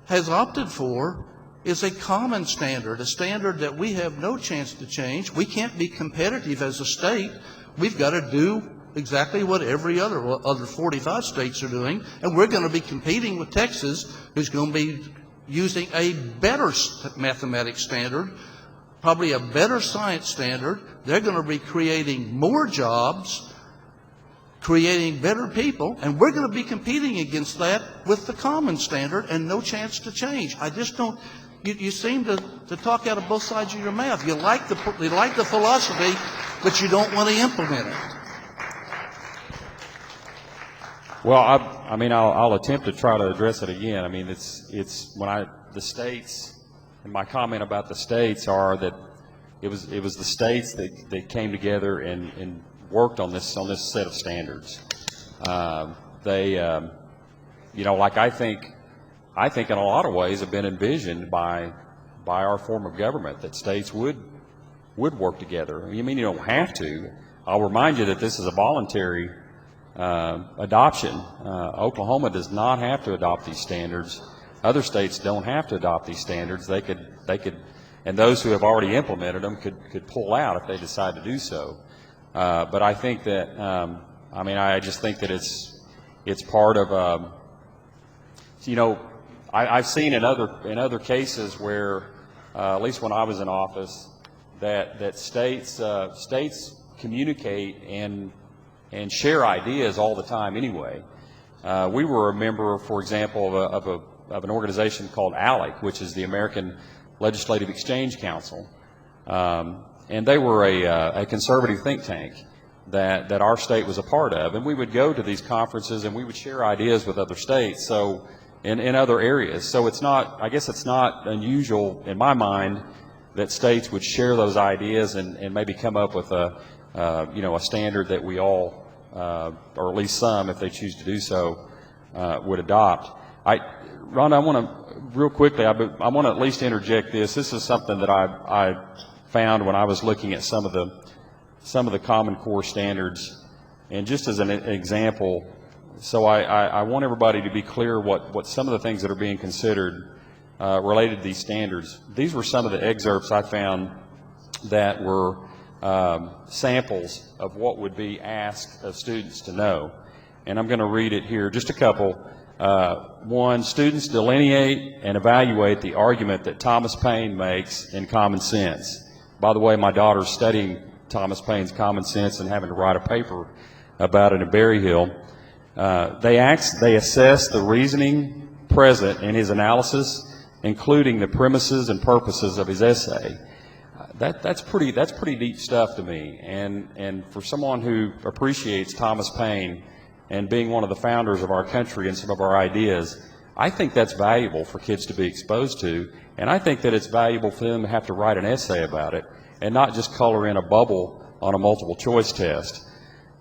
has opted for is a common standard, a standard that we have no chance to change. We can't be competitive as a state. We've got to do exactly what every other 45 states are doing, and we're going to be competing with Texas, who's going to be using a better mathematics standard, probably a better science standard. They're going to be creating more jobs, creating better people, and we're going to be competing against that with the common standard and no chance to change. I just don't. You seem to talk out of both sides of your mouth. You like the philosophy, but you don't want to implement it. Well, I'll attempt to try to address it again. I mean, the states, and my comment about the states are that it was the states that came together and worked on this set of standards. I think in a lot of ways have been envisioned by our form of government, that states would work together. You mean you don't have to? I'll remind you that this is a voluntary adoption. Oklahoma does not have to adopt these standards. Other states don't have to adopt these standards. They could, and those who have already implemented them could pull out if they decide to do so. But I think that, I just think that it's part of, I've seen in other cases where, at least when I was in office, that states communicate and share ideas all the time anyway. We were a member, for example, of an organization called ALEC, which is the American Legislative Exchange Council, and they were a conservative think tank that our state was a part of, and we would go to these conferences and we would share ideas with other states. So in other areas. So I guess it's not unusual in my mind that states would share those ideas and maybe come up with a standard that we all, or at least some, if they choose to do so, would adopt. Rhonda, I want to, real quickly, I want to at least interject this. This is something that I found when I was looking at some of the Common Core standards, and just as an example. So I want everybody to be clear what some of the things that are being considered related to these standards. These were some of the excerpts I found that were samples of what would be asked of students to know. and I'm going to read it here, just a couple. One, students delineate and evaluate the argument that Thomas Paine makes in Common Sense. By the way, my daughter's studying Thomas Paine's Common Sense and having to write a paper about it in Berryhill. They assess the reasoning present in his analysis, including the premises and purposes of his essay. That's pretty deep stuff to me. And for someone who appreciates Thomas Paine and being one of the founders of our country and some of our ideas, I think that's valuable for kids to be exposed to. And I think that it's valuable for them to have to write an essay about it and not just color in a bubble on a multiple choice test.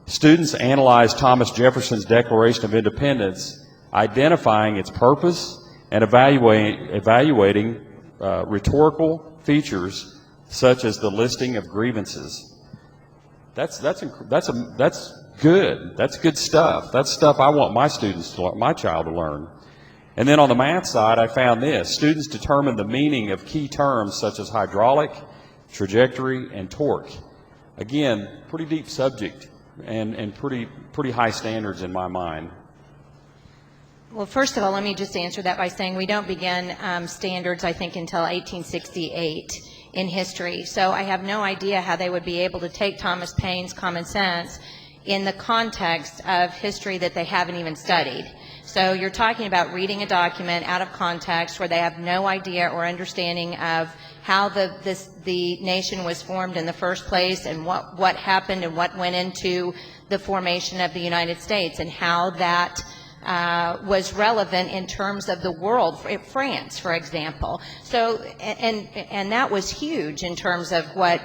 Students analyze Thomas Jefferson's Declaration of Independence, identifying its purpose and evaluating rhetorical features such as the listing of grievances. That's good. That's good stuff. That's stuff I want my students to learn, my child to learn. And then on the math side, I found this. Students determine the meaning of key terms such as hydraulic, trajectory, and torque. Again, pretty deep subject and pretty high standards in my mind. Well, first of all, let me just answer that by saying we don't begin standards, I think, until 1868 in history. So I have no idea how they would be able to take Thomas Paine's Common Sense in the context of history that they haven't even studied. So you're talking about reading a document out of context where they have no idea or understanding of how the nation was formed in the first place and what happened and what went into the formation of the United States and how that was relevant in terms of the world, France, for example. So, and that was huge in terms of what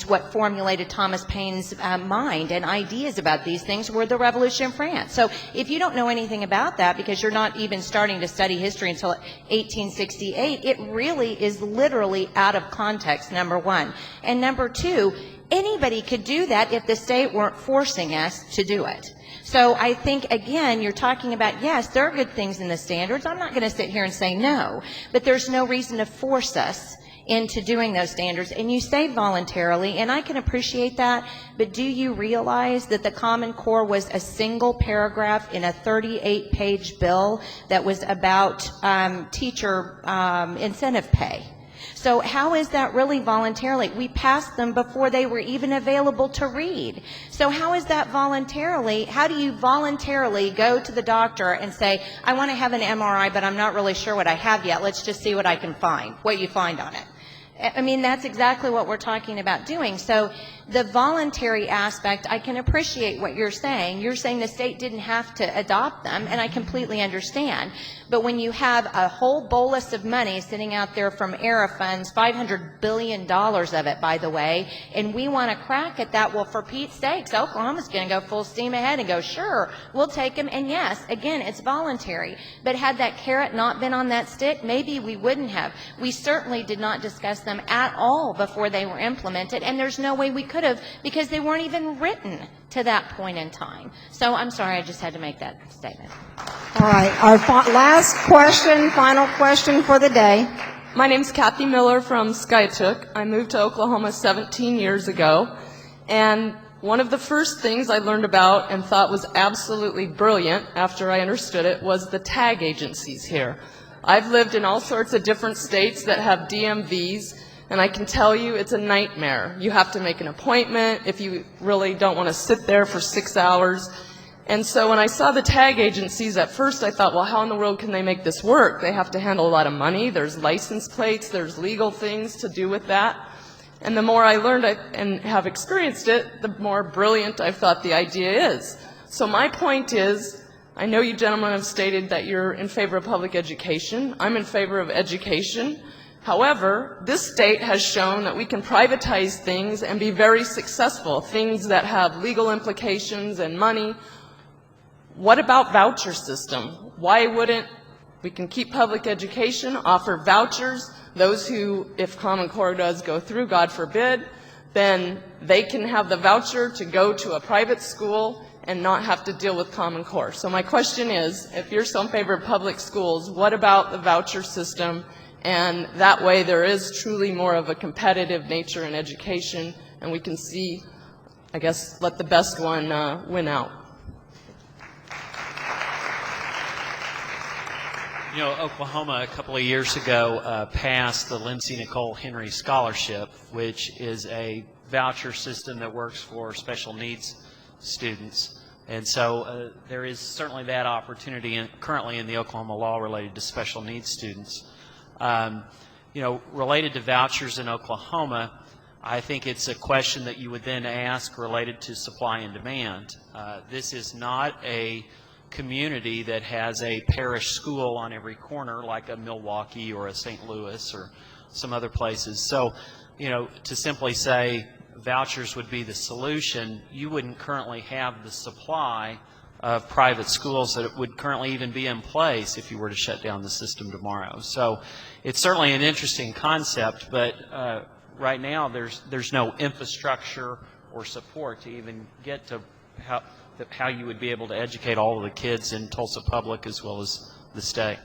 what formulated Thomas Paine's mind and ideas about these things were the Revolution in France. So if you don't know anything about that because you're not even starting to study history until 1868, it really is literally out of context, number one. And number two, anybody could do that if the state weren't forcing us to do it. So I think, again, you're talking about, yes, there are good things in the standards. I'm not going to sit here and say no, but there's no reason to force us into doing those standards. And you say voluntarily, and I can appreciate that, but do you realize that the Common Core was a single paragraph in a 38-page bill that was about teacher incentive pay? So how is that really voluntarily? We passed them before they were even available to read. So how is that voluntarily? How do you voluntarily go to the doctor and say, I want to have an MRI, but I'm not really sure what I have yet. Let's just see what I can find, what you find on it. I mean, that's exactly what we're talking about doing. So the voluntary aspect, I can appreciate what you're saying. You're saying the state didn't have to adopt them, and I completely understand. But when you have a whole bolus of money sitting out there from ERA funds, $500 billion of it, by the way, and we want to crack at that, well, for Pete's sakes, Oklahoma's going to go full steam ahead and go, sure, we'll take them. And yes, again, it's voluntary. But had that carrot not been on that stick, maybe we wouldn't have. We certainly did not discuss them at all before they were implemented, and there's no way we could have because they weren't even written to that point in time. So I'm sorry, I just had to make that statement. All right, our last question, final question for the day. My name's Kathy Miller from Skiatook. I moved to Oklahoma 17 years ago, and one of the first things I learned about and thought was absolutely brilliant after I understood it was the tag agencies here. I've lived in all sorts of different states that have DMVs, and I can tell you it's a nightmare. You have to make an appointment if you really don't want to sit there for 6 hours. And so when I saw the tag agencies, at first I thought, well, how in the world can they make this work? They have to handle a lot of money. There's license plates. There's legal things to do with that. And the more I learned and have experienced it, the more brilliant I thought the idea is. So my point is, I know you gentlemen have stated that you're in favor of public education. I'm in favor of education. However, this state has shown that we can privatize things and be very successful, things that have legal implications and money. What about voucher system? Why wouldn't we can keep public education, offer vouchers, those who, if Common Core does go through, God forbid, then they can have the voucher to go to a private school and not have to deal with Common Core. So my question is, if you're so in favor of public schools, what about the voucher system? And that way there is truly more of a competitive nature in education, and we can see, I guess, let the best one win out. You know, Oklahoma a couple of years ago passed the Lindsay Nicole Henry Scholarship, which is a voucher system that works for special needs students. And so there is certainly that opportunity currently in the Oklahoma law related to special needs students. You know, related to vouchers in Oklahoma, I think it's a question that you would then ask related to supply and demand. This is not a community that has a parish school on every corner like a Milwaukee or a St. Louis or some other places. So, you know, to simply say vouchers would be the solution, you wouldn't currently have the supply of private schools that would currently even be in place if you were to shut down the system tomorrow. So it's certainly an interesting concept, but right now there's no infrastructure or support to even get to how you would be able to educate all of the kids in Tulsa Public as well as the state.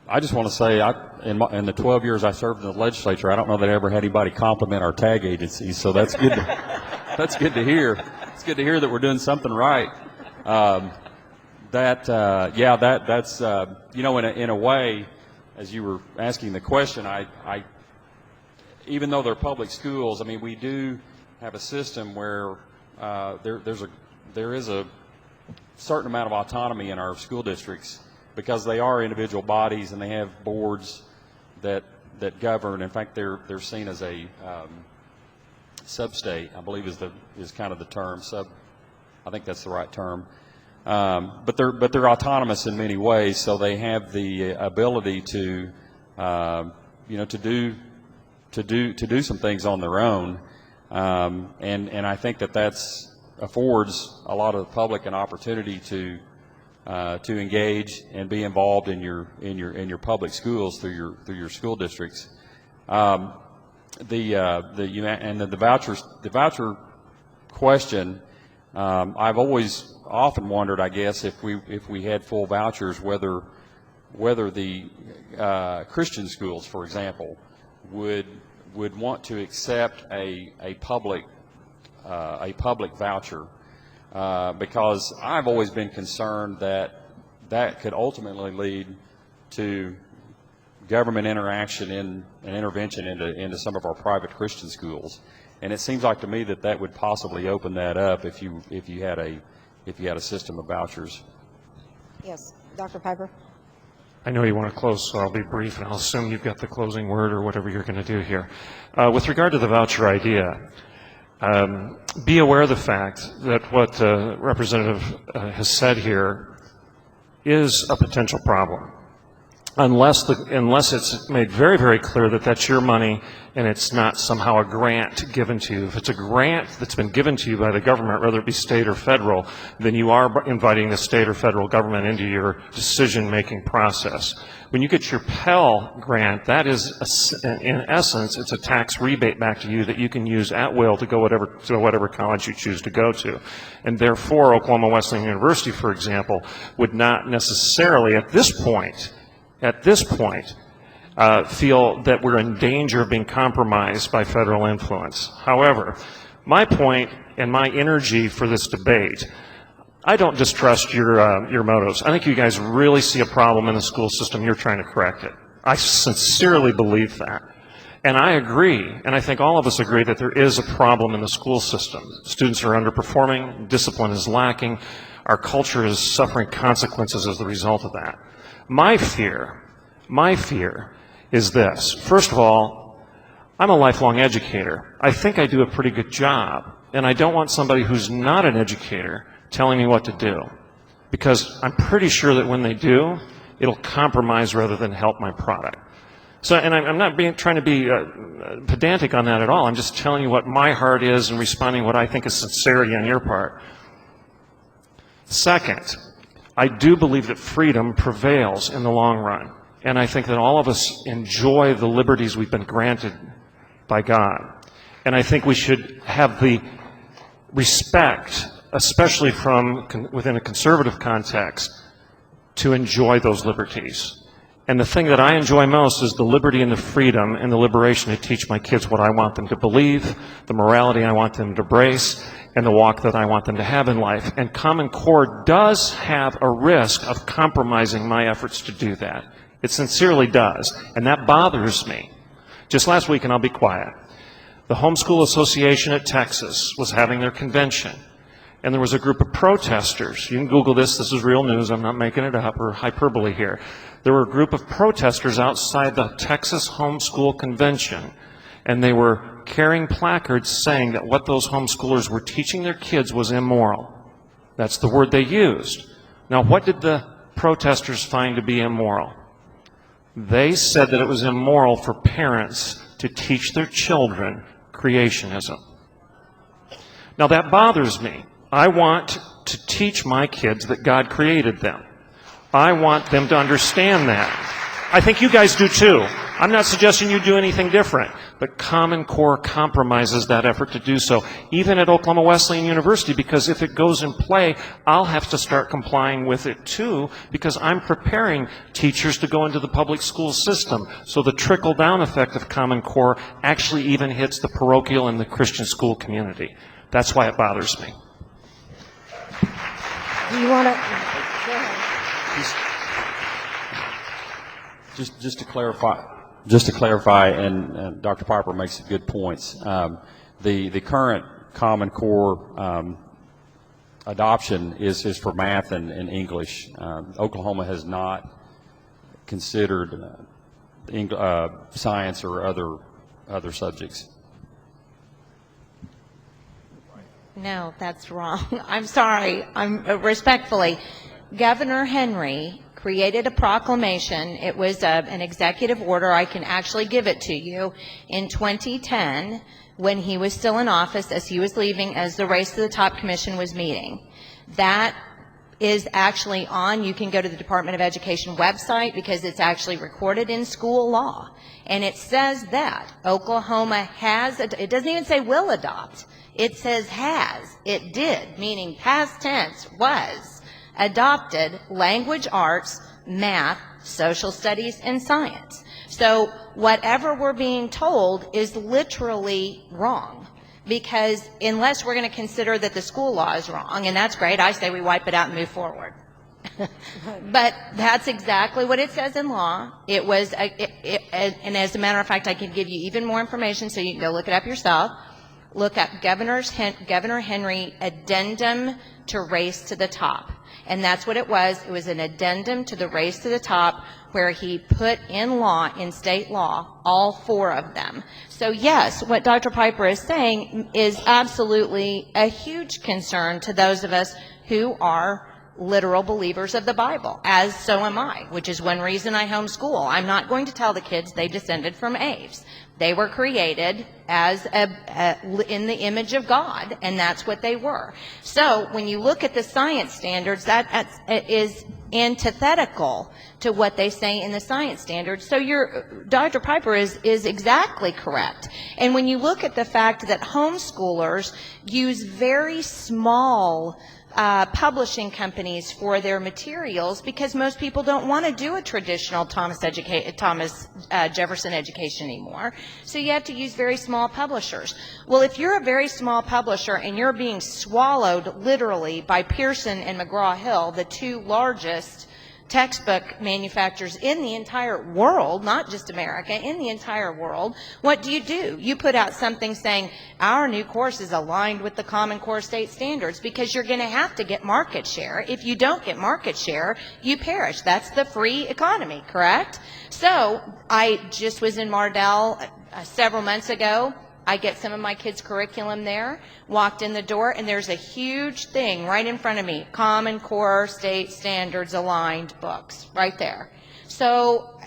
I just want to say, in the 12 years I served in the legislature, I don't know that I ever had anybody compliment our tag agency, so that's good. That's good to hear. It's good to hear that we're doing something right. That's you know, in a way, as you were asking the question, I even though they're public schools, I mean, we do have a system where there is a certain amount of autonomy in our school districts because they are individual bodies and they have boards that govern. In fact, they're seen as a sub-state, I believe is kind of the term. I think that's the right term. But they're autonomous in many ways, so they have the ability to you know, to do some things on their own. And I think that affords a lot of the public an opportunity to engage and be involved in your public schools through your school districts. The voucher question, I've always often wondered, I guess, if we had full vouchers, whether the Christian schools, for example, would want to accept a public voucher, because I've always been concerned that could ultimately lead to government interaction and intervention into some of our private Christian schools, and it seems like to me that would possibly open that up if you had a system of vouchers. Yes, Dr. Piper. I know you want to close, so I'll be brief, and I'll assume you've got the closing word or whatever you're going to do here. With regard to the voucher idea, be aware of the fact that what the representative has said here is a potential problem, unless it's made very, very clear that that's your money and it's not somehow a grant given to you. If it's a grant that's been given to you by the government, whether it be state or federal, then you are inviting the state or federal government into your decision-making process. When you get your Pell Grant, that is, in essence, it's a tax rebate back to you that you can use at will to go to whatever college you choose to go to. And therefore, Oklahoma Wesleyan University, for example, would not necessarily, at this point, feel that we're in danger of being compromised by federal influence. However, my point and my energy for this debate, I don't distrust your motives. I think you guys really see a problem in the school system. You're trying to correct it. I sincerely believe that. And I agree, and I think all of us agree, that there is a problem in the school system. Students are underperforming, discipline is lacking, our culture is suffering consequences as a result of that. My fear is this. First of all, I'm a lifelong educator. I think I do a pretty good job, and I don't want somebody who's not an educator telling me what to do, because I'm pretty sure that when they do, it'll compromise rather than help my product. So, and I'm not trying to be pedantic on that at all. I'm just telling you what my heart is and responding what I think is sincerity on your part. Second, I do believe that freedom prevails in the long run. And I think that all of us enjoy the liberties we've been granted by God. And I think we should have the respect, especially from within a conservative context, to enjoy those liberties. And the thing that I enjoy most is the liberty and the freedom and the liberation to teach my kids what I want them to believe, the morality I want them to embrace, and the walk that I want them to have in life. And Common Core does have a risk of compromising my efforts to do that. It sincerely does. And that bothers me. Just last week, and I'll be quiet, the Homeschool Association at Texas was having their convention. And there was a group of protesters. You can Google this. This is real news. I'm not making it up or hyperbole here. There were a group of protesters outside the Texas Homeschool Convention, and they were carrying placards saying that what those homeschoolers were teaching their kids was immoral. That's the word they used. Now, what did the protesters find to be immoral? They said that it was immoral for parents to teach their children creationism. Now, that bothers me. I want to teach my kids that God created them. I want them to understand that. I think you guys do too. I'm not suggesting you do anything different, but Common Core compromises that effort to do so, even at Oklahoma Wesleyan University, because if it goes in play, I'll have to start complying with it too, because I'm preparing teachers to go into the public school system. So the trickle-down effect of Common Core actually even hits the parochial and the Christian school community. That's why it bothers me. Do you want to? Just to clarify, and Dr. Piper makes good points. The current Common Core adoption is for math and English. Oklahoma has not considered science or other subjects. No, that's wrong. I'm sorry. Respectfully, Governor Henry created a proclamation. It was an executive order. I can actually give it to you. In 2010, when he was still in office, as he was leaving, as the Race to the Top Commission was meeting. That is actually on, you can go to the Department of Education website because it's actually recorded in school law. And it says that Oklahoma has, it doesn't even say will adopt. It says has. It did, meaning past tense, was adopted language arts, math, social studies, and science. So whatever we're being told is literally wrong, because unless we're going to consider that the school law is wrong, and that's great, I say we wipe it out and move forward. But that's exactly what it says in law. It was, and as a matter of fact, I can give you even more information so you can go look it up yourself. Look at Governor Henry addendum to Race to the Top. And that's what it was. It was an addendum to the Race to the Top where he put in law, in state law, all four of them. So yes, what Dr. Piper is saying is absolutely a huge concern to those of us who are literal believers of the Bible, as so am I, which is one reason I homeschool. I'm not going to tell the kids they descended from Aves. They were created as in the image of God, and that's what they were. So when you look at the science standards, that is antithetical to what they say in the science standards. So Dr. Piper is exactly correct. And when you look at the fact that homeschoolers use very small publishing companies for their materials, because most people don't want to do a traditional Thomas Jefferson education anymore. So you have to use very small publishers. Well, if you're a very small publisher and you're being swallowed literally by Pearson and McGraw-Hill, the two largest textbook manufacturers in the entire world, not just America, in the entire world, what do? You put out something saying, our new course is aligned with the Common Core state standards, because you're going to have to get market share. If you don't get market share, you perish. That's the free economy, correct? So I just was in Mardell several months ago. I get some of my kids' curriculum there, walked in the door, and there's a huge thing right in front of me, Common Core State Standards Aligned books, right there. So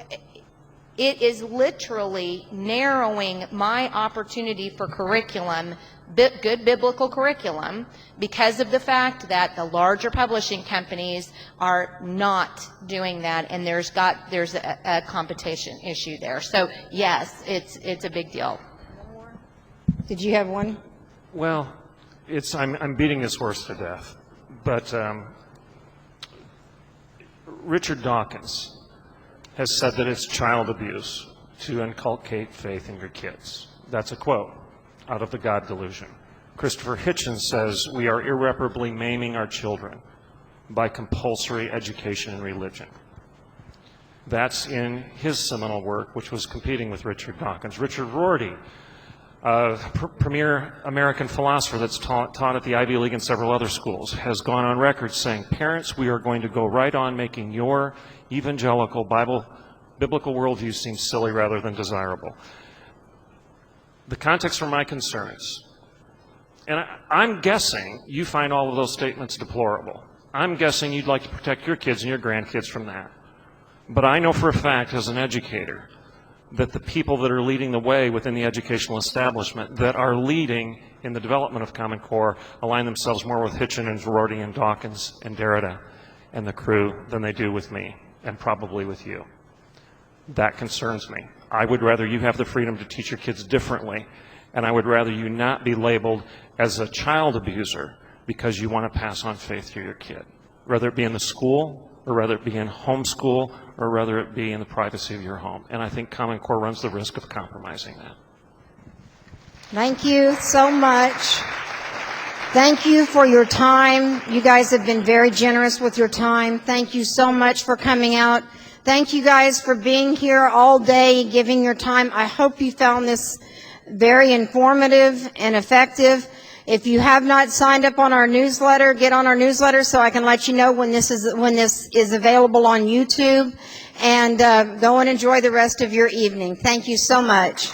it is literally narrowing my opportunity for curriculum, good biblical curriculum, because of the fact that the larger publishing companies are not doing that, and there's a competition issue there. So yes, it's a big deal. Did you have one? Well, I'm beating this horse to death, but Richard Dawkins has said that it's child abuse to inculcate faith in your kids. That's a quote out of the God Delusion. Christopher Hitchens says we are irreparably maiming our children by compulsory education in religion. That's in his seminal work, which was competing with Richard Dawkins. Richard Rorty, a premier American philosopher that's taught at the Ivy League and several other schools, has gone on record saying, parents, we are going to go right on making your evangelical biblical worldview seem silly rather than desirable. The context for my concerns, and I'm guessing you find all of those statements deplorable. I'm guessing you'd like to protect your kids and your grandkids from that. But I know for a fact as an educator that the people that are leading the way within the educational establishment that are leading in the development of Common Core align themselves more with Hitchens and Rorty and Dawkins and Derrida and the crew than they do with me and probably with you. That concerns me. I would rather you have the freedom to teach your kids differently, and I would rather you not be labeled as a child abuser because you want to pass on faith to your kid, whether it be in the school or whether it be in homeschool or whether it be in the privacy of your home. And I think Common Core runs the risk of compromising that. Thank you so much. Thank you for your time. You guys have been very generous with your time. Thank you so much for coming out. Thank you guys for being here all day, giving your time. I hope you found this very informative and effective. If you have not signed up on our newsletter, get on our newsletter so I can let you know when this is available on YouTube. And go and enjoy the rest of your evening. Thank you so much.